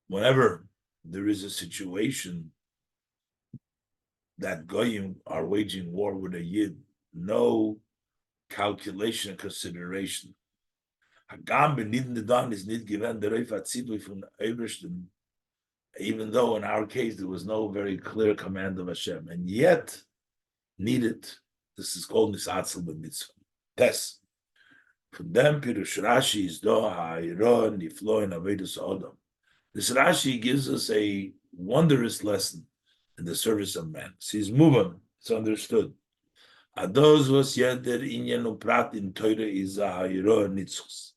A: Whenever there is a situation that Goyim are waging war with a Yid, no calculation and consideration. Hagam beniden the dan is nit given the reif atzibui from Ebersten, even though in our case there was no very clear command of Hashem, and yet needed. This is called nisatzel b'mitzvah. Test. From them, Pirush Rashi is do ha'ira niflo in avedus adam. This Rashi gives us a wondrous lesson in the service of man. He's moving. It's understood. Ados was yet der inyan uprat in Torah is ha'ira nitzchus.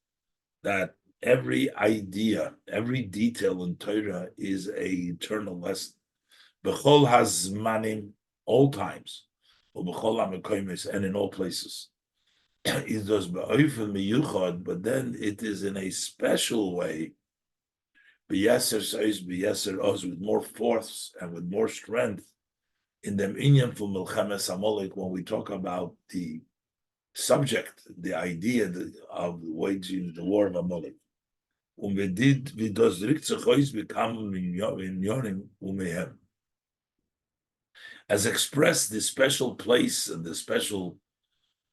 A: That every idea, every detail in Torah is a eternal lesson. B'chol hazmanim, all times, u'b'chol ha'mekoymes, and in all places. It does ba'ofen miyuchad, but then it is in a special way, b'yeser says b'yeser oz, with more force and with more strength, in them inyan for milchemes amalek, when we talk about the subject, the idea of waging the war of Amalek. As expressed the special place and the special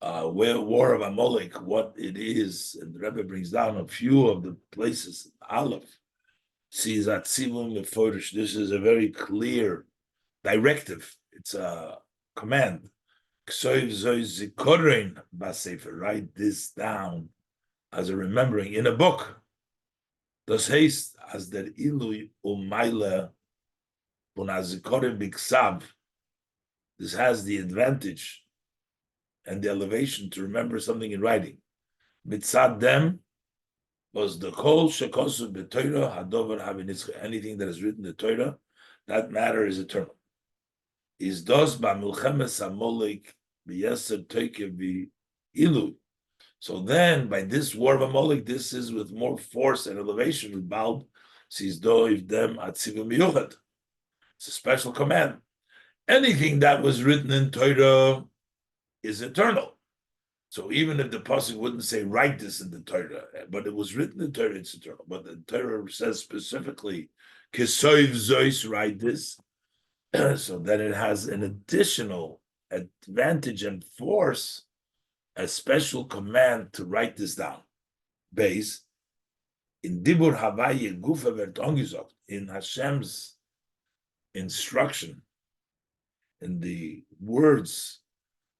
A: war of Amalek, what it is, and the Rebbe brings down a few of the places. Aleph sees that this is a very clear directive. It's a command. Write this down as a remembering in a book. Das heißt, as der Ilui Umaila Bunazikorim Biksav. This has the advantage and the elevation to remember something in writing. Mitzad dem was the Kol Shekosu B'Torah Hadover Havinitzcha. Anything that is written in the Torah, that matter is eternal. Is dos ba milchemes Amalek b'yeser toike b'ilu. So then, by this war of Amalek, this is with more force and elevation. With Baal sees do if them atzivim miyuchad. It's a special command. Anything that was written in Torah is eternal. So even if the pasuk wouldn't say write this in the Torah, but it was written in the Torah, it's eternal. But the Torah says specifically, "Kesoiv zois," write this, so that it has an additional advantage and force, a special command to write this down. Base in Dibur Havaye Gufa werd angesagt, in Hashem's instruction, in the words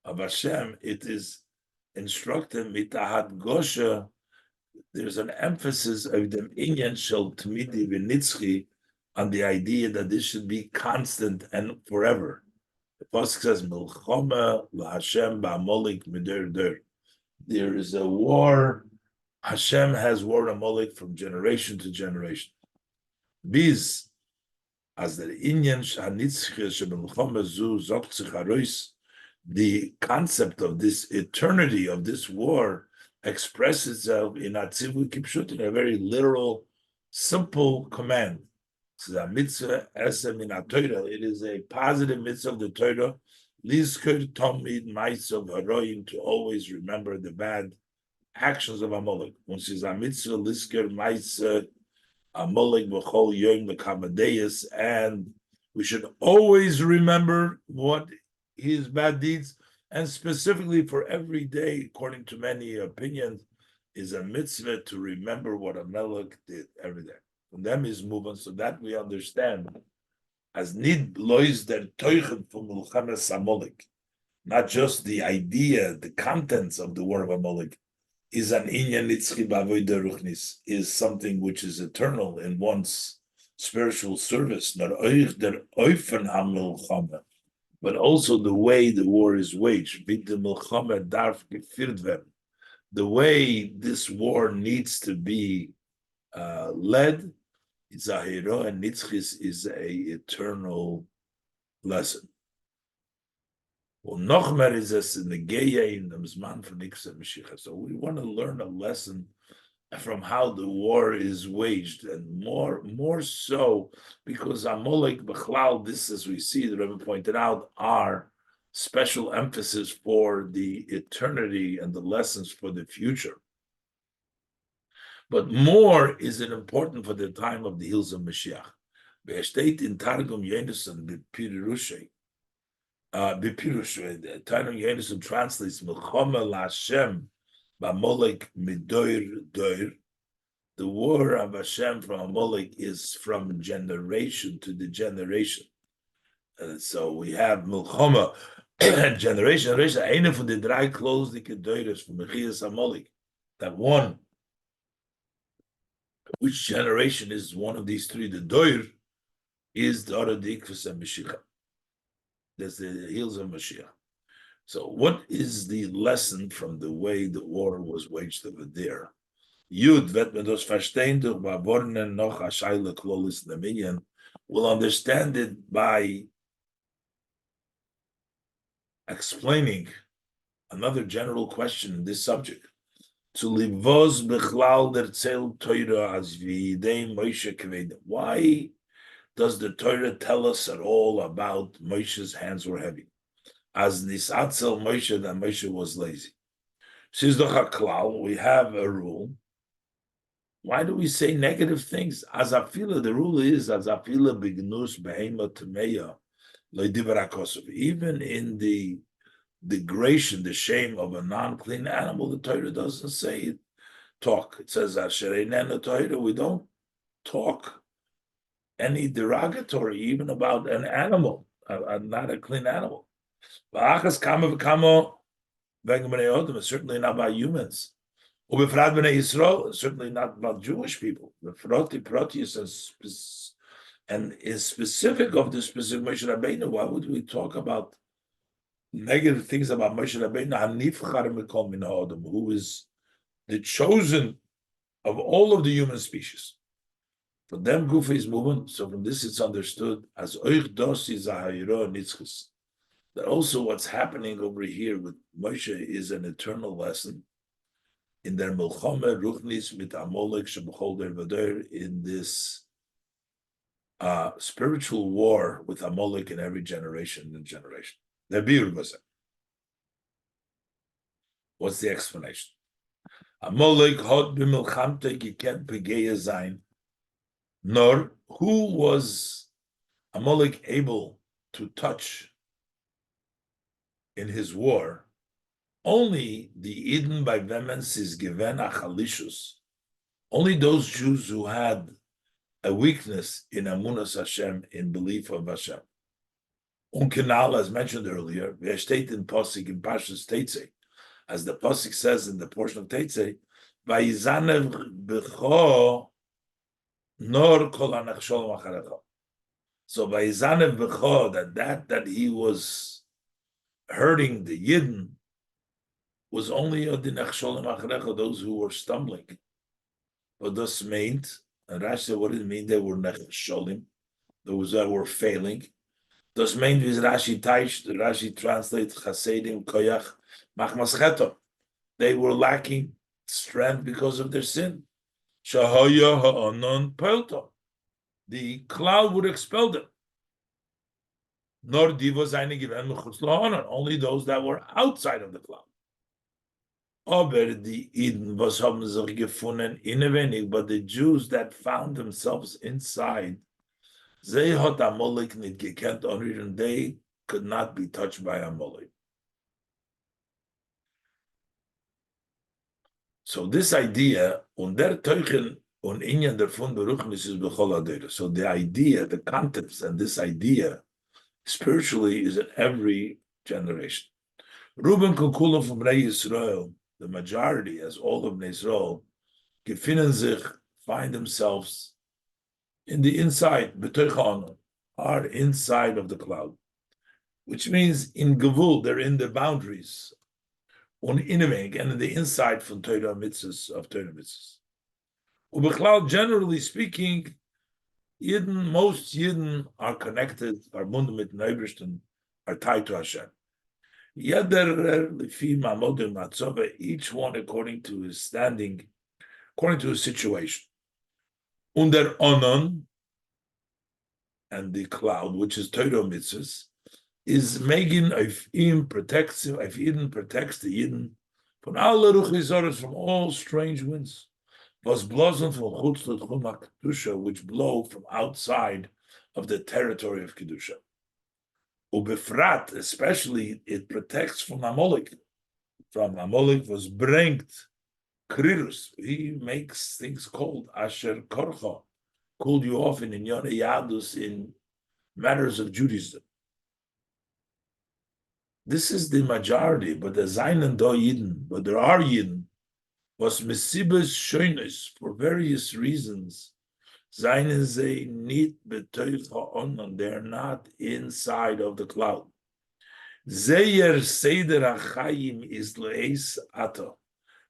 A: of Hashem, it is instructed mitahat gosha. There's an emphasis of the inyan shel tmidi v'nitzchi on the idea that this should be constant and forever. The pasuk says milchama laHashem ba'amolik mider der. There is a war. Hashem has war Amalek from generation to generation. Biz as the inyan shanitzchi shebelchama zu zokt sich harois. The concept of this eternity of this war expresses itself in Atzivu Kipshut, in a very literal, simple command. It's a mitzvah esem in Torah. It is a positive mitzvah of the Torah. Lizker tomid ma'asav haroim, to always remember the bad actions of Amalek. When she's a mitzvah, lizker ma'asav Amalek b'chol yom l'kamadeus, and we should always remember what his bad deeds, and specifically for every day, according to many opinions, is a mitzvah to remember what Amalek did every day. From them is movement, so that we understand as nid lois der teuchen from Mulchames Amalek, not just the idea, the contents of the word of Amalek, is an inyan nitzchi b'avodah ruchnis, is something which is eternal in one's spiritual service, not oich der oifen hamilchama, but also the way the war is waged. The way this war needs to be led, Zahiro and Nitzchis is a eternal lesson. Well, Nochmer is as in the Geya in the Zman for Niksa Mashiach. So we want to learn a lesson from how the war is waged, and more so because Amalek Bechlal, this, as we see, the Rebbe pointed out, are special emphasis for the eternity and the lessons for the future. But more is it important for the time of the hills of Mashiach. Be'estate in Targum Yonason B'Pirushay. Targum Yonason translates Melchama LaHashem Ba'Amalek Midoir Doir. The war of Hashem from Amalek is from generation to the generation. So we have Milchama, generation, eine von the drei closely Doires from Mechias Amalek. That one, which generation is one of these three? The Doir is the other Dikvus and Mashiach. That's the heels of Mashiach. So what is the lesson from the way the war was waged over there? Yud wird man das verstehen durch Babornen noch a Shaila Klolis Dominion. Will understand it by explaining another general question in this subject. To livos bechlal der Zel Torah as v'idei Moshe kaved. Why does the Torah tell us at all about Moshe's hands were heavy? As nisatzel Moshe, that Moshe was lazy. Since the klal, we have a rule. Why do we say negative things? Azafila, the rule is azafila bignus behema tameya le'divarakosov. Even in the degradation, the shame of a non-clean animal, the Torah doesn't say it. Talk. It says ashereinena Torah. We don't talk any derogatory even about an animal, not a clean animal. V'achas kama v'kama v'engem b'nei odom. It's certainly not about humans. Ubefrad b'nei Yisrael, certainly not about Jewish people. The Proteus and is specific of the specific Moshe Rabbeinu. Why would we talk about negative things about Moshe Rabbeinu? Hanifchar mikol min ha'odom, who is the chosen of all of the human species. For them, Gufa is movement. So from this, it's understood as oich dosi zahayiro nitzchus. That also what's happening over here with Moshe is an eternal lesson in their Milchama Ruchnis mit Amalek Shebechol der Vader, in this spiritual war with Amalek in every generation and generation. They're beautiful. What's the explanation? Amalek hot b'milchamte gekent begeya zayin. Nor who was Amalek able to touch in his war? Only the Eden by Vemens is given achalishus. Only those Jews who had a weakness in Amunas Hashem, in belief of Hashem. Unkenal, as mentioned earlier, state in Pasik in Pashas Teitzei, as the Pasik says in the portion of Teitzei, Vayizanev b'cho nor kol hanachsholem acharecha. So Vayizanev b'cho, that he was hurting the Yidden, was only the nachsholem acharecha, those who were stumbling. But this meant, and Rashi said, what did it mean? They were nachsholim, those that were failing. Das meint, wie Rashi teicht, Rashi translates chasedim koyach machmas cheto. They were lacking strength because of their sin. Shahaya ha'anon pelto. The cloud would expel them. Nor diva zayne given mechutz la'anon. Only those that were outside of the cloud. Aber die Eden, was haben sich gefunden innewenig, but the Jews that found themselves inside, they had Amalek nicht gekannt, and they could not be touched by Amalek. So this idea, und der Teuchen und Inyan der von Beruchnis ist bechol adere. So the idea, the context, and this idea, spiritually, is in every generation. Ruben Kukula from Rei Yisrael, the majority, as all of Israel, gefinnen sich, find themselves in the inside, betoich are inside of the cloud, which means in Gevul, they're in the boundaries, on innerweg, and in the inside from Torah mitzvahs, of Torah mitzvahs. Ubechlal, generally speaking, Yidden, most Yidden are connected, are bundem mit Neibrischten, are tied to Hashem. Yeder lefi mamodim matzove, each one according to his standing, according to his situation. Under Onon, and the cloud, which is Torah mitzvahs, is Megin of Eden protects the Yidden from all ruchizoros, from all strange winds. Was blossom from chutz l'tchum kedusha, which blow from outside of the territory of kedusha. Ubefrat, especially, it protects from Amalek. From Amalek was bringt krirus. He makes things cold. Asher korcha, cooled you off in Inyone Yadus, in matters of Judaism. This is the majority, but the Zainen do Yidden, but there are Yidden, was Mesibes Shoines, for various reasons. Zainen ze nit betoich ha'onon, they're not inside of the cloud. Zeyer Seder HaChayim is le'es ato.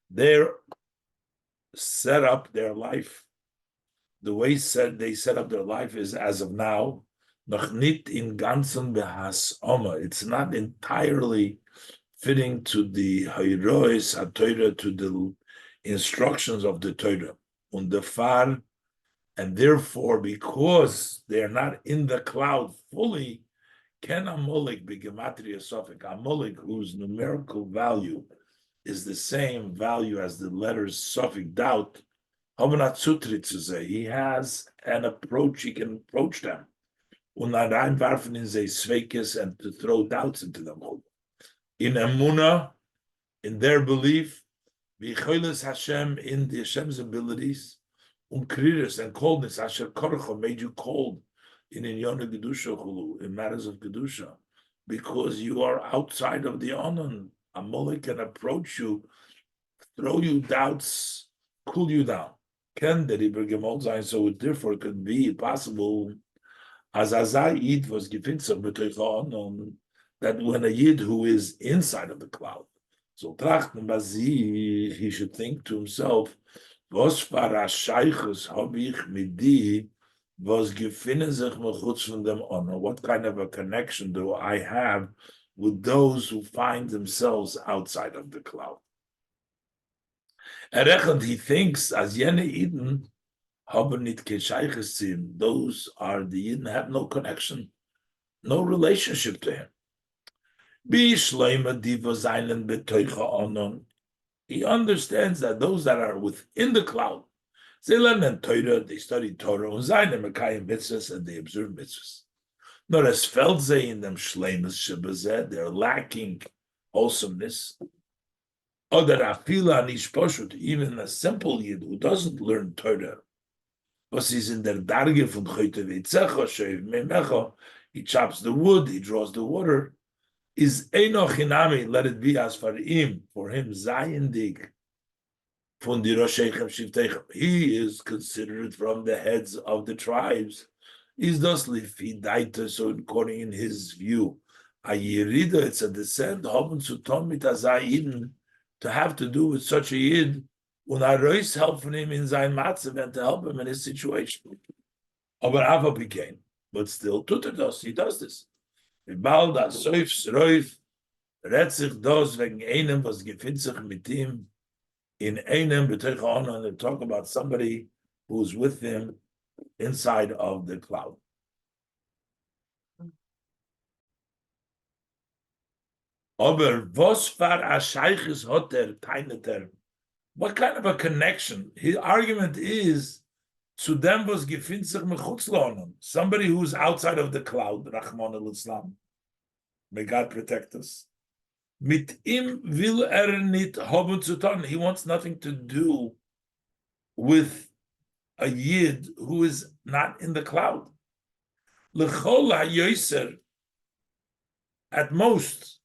A: They're set up their life. The way they set up their life is as of now, noch nit in ganzen behas oma. It's not entirely fitting to the Hayrois HaTorah, to the instructions of the Torah. Und the far, and therefore, because they are not in the cloud fully, can Amalek be gematria suffix? Amalek, whose numerical value is the same value as the letters suffix doubt, he has an approach, he can approach them. And to throw doubts into them. In Emunah, in their belief, Hashem, in the Hashem's abilities, kriris and coldness, Asher Korcha made you cold in Inyone Gedusha Chulu, in matters of Gedusha, because you are outside of the Onon. Amalek can approach you, throw you doubts, cool you down. Ken that so it therefore could be possible as Azai Yid was given some that when a Yid who is inside of the cloud, so he should think to himself, was para Sichos hab ich mit die, was gefinnen sich mechutz von dem honor? What kind of a connection do I have with those who find themselves outside of the cloud? He thinks as jene Eden haben nit keshayches zu him. Those are the Eden, have no connection, no relationship to him. Bi shleima diva seinen betoicha onon. he understands that those that are within the cloud, they learn in Torah, they study Torah, and mitzvahs, and they observe mitzvahs. Not as Feldzei in them shleimus shebazeh, they're lacking wholesomeness. Oder afila nish poshut, even a simple yid who doesn't learn Torah, was is in der Darge von Choyte Veitzecha, Sheiv Memecha, he chops the wood, he draws the water, is Enoch Hinami, let it be as for him, Zayendig, von die Roshechem Shivtechem. He is considered from the heads of the tribes. Is thus Lifidaita, so according in his view, a Yerida, it's a descent, Hoben zu Tomit Azayiden, to have to do with such a Yid, und Reus helping him in sein Matzev and to help him in his situation. Aber Ava became, but still tut das, he does this. Bald das Seufs Reuf, redt sich das wegen einem, was gefindt sich mit ihm, in einem, betech on, and they talk about somebody who's with him inside of the cloud. Aber was far a Sheiches hat keine. What kind of a connection? His argument is zu dem was gefindt sich mechutz laonon, somebody who's outside of the cloud, Rachmana litzlan. May God protect us. Mit ihm will nit haben zu tun. He wants nothing to do with a yid who is not in the cloud. L'chol ha'yoser, at most,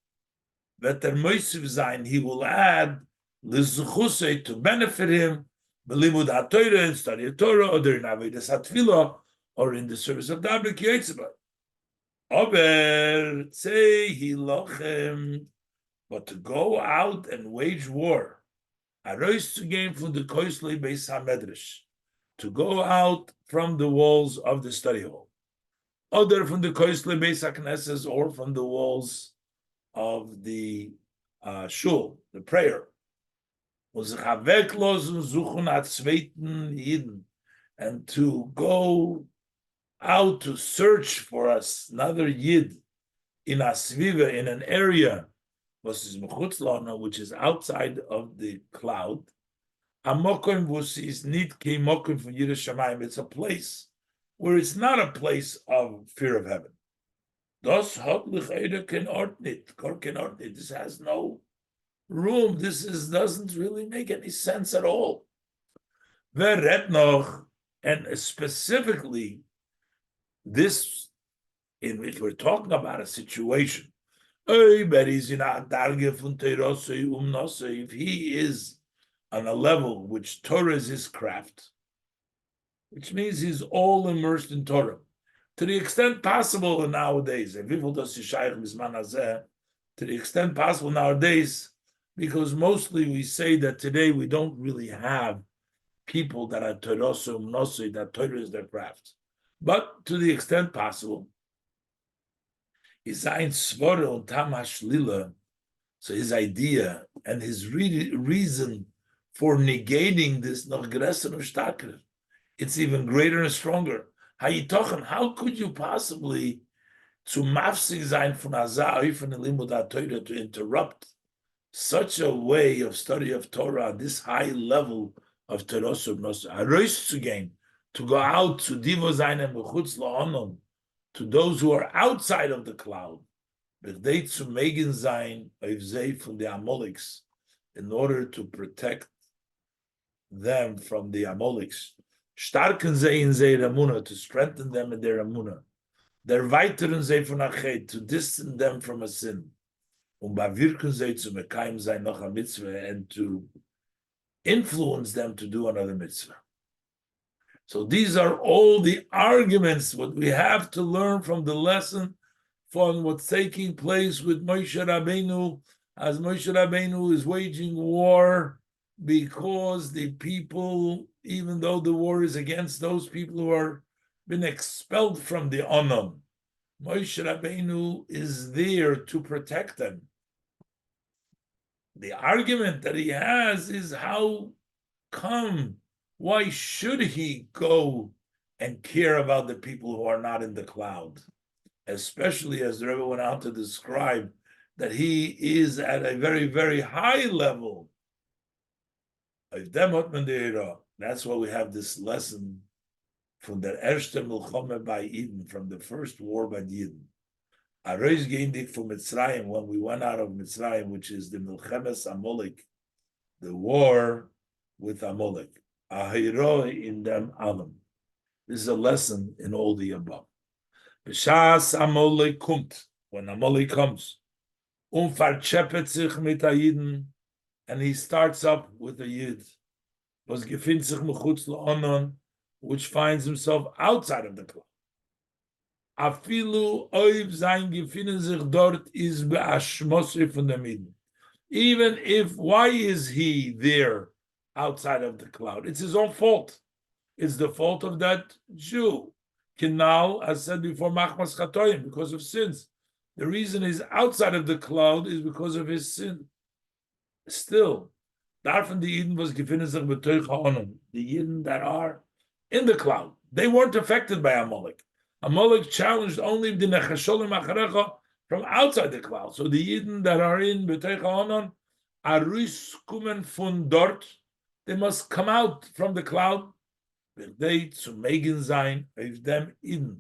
A: that der moisiv zayin, he will add l'zuchusei, to benefit him, b'limud ha'torah, in study of Torah, or in avodas hatfilah, or in the service of Dabrik Yitzvah. Aber say he lochem, but to go out and wage war, arois to gain from the koislei beis hamedrash, to go out from the walls of the study hall, other from the koislei beis haknesses, or from the walls of the shul, the prayer. And to go out to search for us another yid in a sviva, in an area which is outside of the cloud. It's a place where it's not a place of fear of heaven. This has no room. This doesn't really make any sense at all. And specifically, this, in which we're talking about a situation, if he is on a level which Torah is his craft, which means he's all immersed in Torah, to the extent possible nowadays, to the extent possible nowadays, because mostly we say that today we don't really have people that are Torah that Torah is their craft. But to the extent possible, so his idea and his reason for negating this it's even greater and stronger. How could you possibly to interrupt such a way of study of Torah, this high level of Torah to go out to Divo Zayin and Mechutz La'onon, to those who are outside of the cloud, zu Megan Zayin from the Amoliks, in order to protect them from the Amoliks. Starken sie in their Amunah, to strengthen them in their Amunah. Der weiteren sie von Achet, to distance them from a sin. Bawirken sie zu Mekayim sein noch a mitzvah, and to influence them to do another mitzvah. So these are all the arguments, what we have to learn from the lesson from what's taking place with Moshe Rabbeinu, as Moshe Rabbeinu is waging war, because the people, even though the war is against those people who are been expelled from the Onam, Moshe Rabbeinu is there to protect them. The argument that he has is how come, why should he go and care about the people who are not in the cloud? Especially as the Rebbe went on to describe that he is at a very, very high level That's why we have this lesson from the Erste Milchome by Eden, from the first war by Eden. Arois Geindik from Mitzrayim, when we went out of Mitzrayim, which is the Milchemes Amalek, the war with Amalek. Ahiroi in them Alam. This is a lesson in all the above. B'shas Amalek kumt, when Amalek comes, verchepet sich mit Ayiden, and he starts up with a Yid, was gefindt sich mechutz la'onon, which finds himself outside of the cloud. Afilu oiv sein gefinnen sich dort is be'ashmosri von dem Eden. Even if, why is he there outside of the cloud? It's his own fault. It's the fault of that Jew. Kinal, as said before, machmas chatoim, because of sins. The reason he's outside of the cloud is because of his sin. Still, darfen the Eden was gefinnen sich betoich ha'onon. The Eden that are in the cloud, they weren't affected by Amalek. Amalek challenged only the nechasholim acharecha from outside the cloud. So the Yidden that are in B'tei Ha'onon are riskumen von dort. They must come out from the cloud. They to megen sein of them in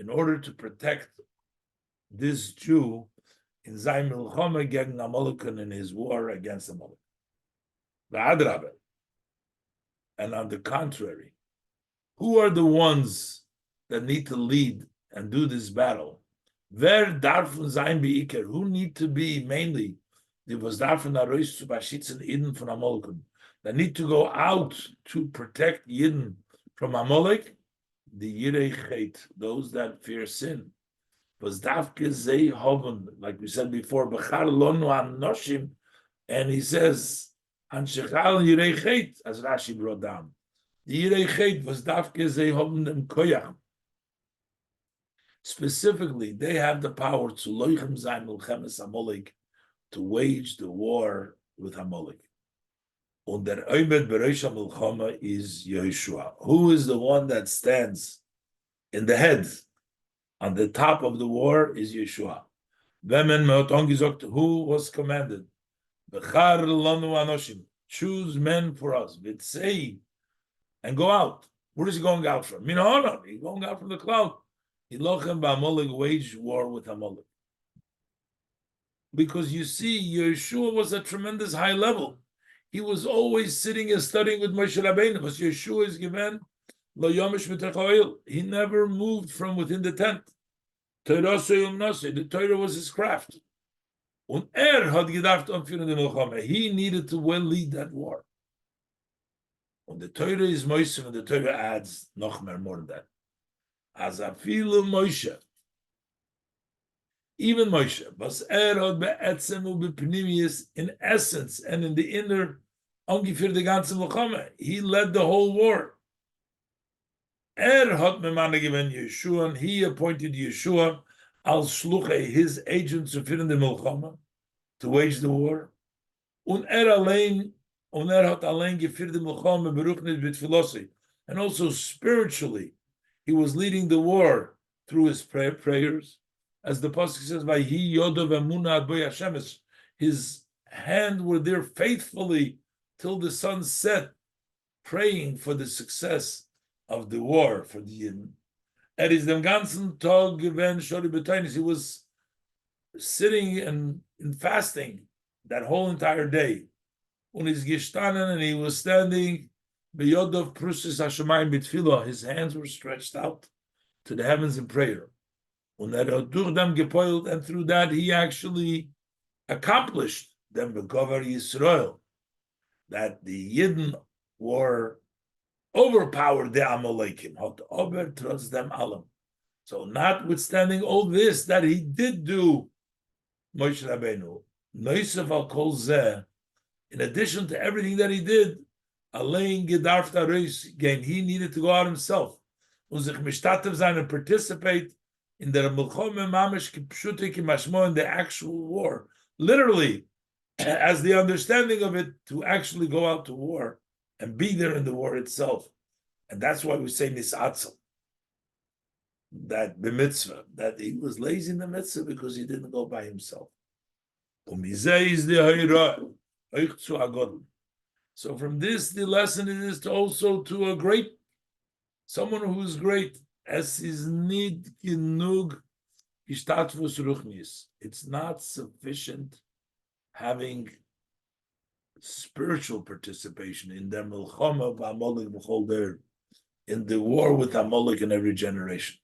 A: order to protect this Jew in sein milchome gegen Amalek and in his war against Amalek. V'adrabe. And on the contrary, who are the ones that need to lead and do this battle? Wer darf sein beiker? Who need to be mainly the was darfen arois zu bashitzen Eden von Amalek? That need to go out to protect Yidden from Amalek, the Yirei Chet, those that fear sin. Was dafke zei hoven, like we said before, bechar lonu anoshim, and he says, an shechal Yirei Chet, as Rashi brought down. The Yirei Chet was dafke zei hoven dem koyach. Specifically, they have the power to loichem zayin milchemes Amalek, to wage the war with Amalek. Und der Oimed Bereisha Milchama is Yeshua. Who is the one that stands in the head, on the top of the war is Yeshua. Vemen meoton gesagt, who was commanded? Bechar lanu anoshim. Choose men for us. V'tzei, and go out. Where is he going out from? Min ha'onon. He's going out from the cloud. Hilochem ba'Amalek, wage war with Amalek. Because you see, Yeshua was at tremendous high level. He was always sitting and studying with Moshe Rabbeinu, because Yeshua is given lo yomish b'tech ha'oil. He never moved from within the tent. The Torah was his craft. Und had gedacht anführen die Milchama. He needed to well lead that war. And the Torah is Moshe, and the Torah adds noch more than that. As afilu Moshe, even Moshe, was had be'etzem u'bepnimius, in essence and in the inner, ungefähr die ganze Milchama. He led the whole war. Had memane given Yeshua, and he appointed Yeshua al shluche, his agent to fit in the Milchama, to wage the war. Und allein, hat allein geführt die Milchama beruchnet mit Philosophhy. And also spiritually, he was leading the war through his prayers. As the Pasuk says, Vayhi Yodov Emuna Ad Bo Hashemesh, his hand were there faithfully till the sun set, praying for the success of the war for the Yidden. Is dem ganzen Tag gewen shori betonis. He was sitting and fasting that whole entire day. Und is gestanden, and he was standing beyodov prusis hashemayim bitfilah. His hands were stretched out to the heavens in prayer. Und durch dem gepoilt, and through that he actually accomplished them begover Yisrael, that the Yidden were overpowered the Amalekim. Hot over trotz them alam. So notwithstanding all this that he did do, Moshe Rabbeinu, Noisav al kol zeh, in addition to everything that he did, Alein gedarf tareis gain, he needed to go out himself, sich mishtatev sein, and participate in the Milchome Mamish Kipshute Kimashmo, in the actual war. Literally, as the understanding of it, to actually go out to war and be there in the war itself. And that's why we say Nisatzel, that the mitzvah, that he was lazy in the mitzvah because he didn't go by himself. Umizeh is the Hayra, Oich zu Agodl. So from this, the lesson is to also to a great, someone who is great. Es is nid genug ishtatvus ruchnis. It's not sufficient having spiritual participation in the milchama b'amolik b'chol der, in the war with Amalek in every generation.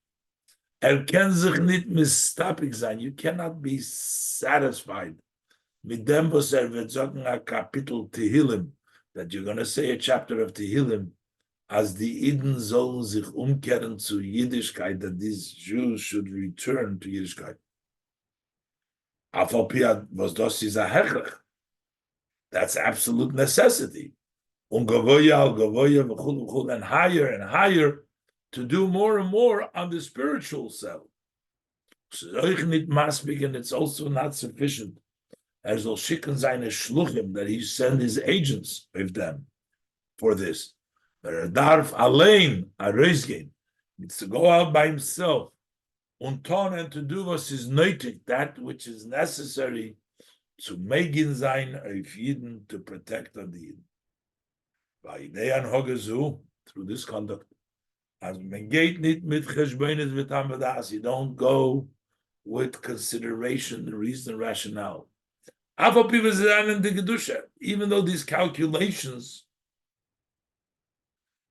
A: Ken sich nit mistapik sein. You cannot be satisfied mit dem, was wird sagen, a Kapitel Tehillim, that you're going to say a chapter of Tehillim, as the Eden sollen sich umkehren zu Yiddishkeit, that these Jews should return to Yiddishkeit. Afal was das is a hechrech. That's absolute necessity. Gavoya al gavoya v'chul and higher to do more and more on the spiritual self. And it's also not sufficient. As will schicken seine Shluchim, that he send his agents with them for this. Darf allein a reisgehen. It's to go out by himself. And to do was is nötig, that which is necessary to megin sein auf Yidden, to protect the Yidden. By Idean Hogezu, through this conduct, as men geht nicht mit Cheshbonis v'tamadas, you don't go with consideration, reason, rationale. Even though these calculations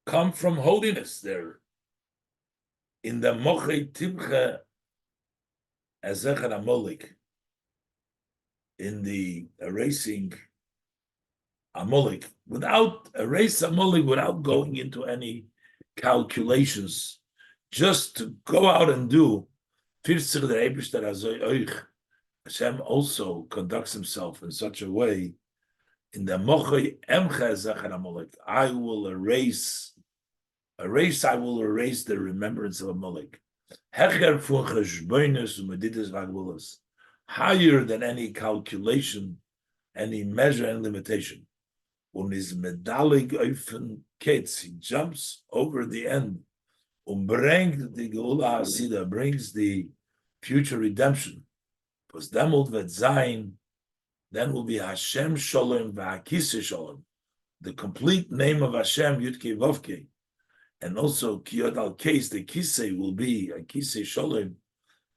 A: come from holiness, they're in the moche timche ezecher amolik, in the erasing amolik, without erase amolik, without going into any calculations, just to go out and do. Hashem also conducts himself in such a way, in the mochei emcha ezecher amolik, I will erase the remembrance of Amalek. Hecher fun cheshbonos umedidas v'agbulos, higher than any calculation, any measure and limitation. Und is medalig ofen ketz, he jumps over the end. Bringt the geula hasida, brings the future redemption. Was demult vet zayin, then will be Hashem Shalom v'Hakisei Shalom, the complete name of Hashem Yudke Vavke. And also Kiyod al Case, the Kisei will be a Kisei Shalom,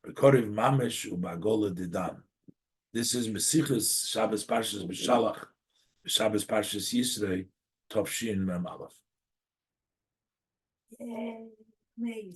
A: Bekoriv Mamesh Ubagola Didan. This is Sichos Shabbos Parshas Beshalach, Shabbos Parshas Yisrei, Tov Shin Mem Aleph.
B: Yay, amazing.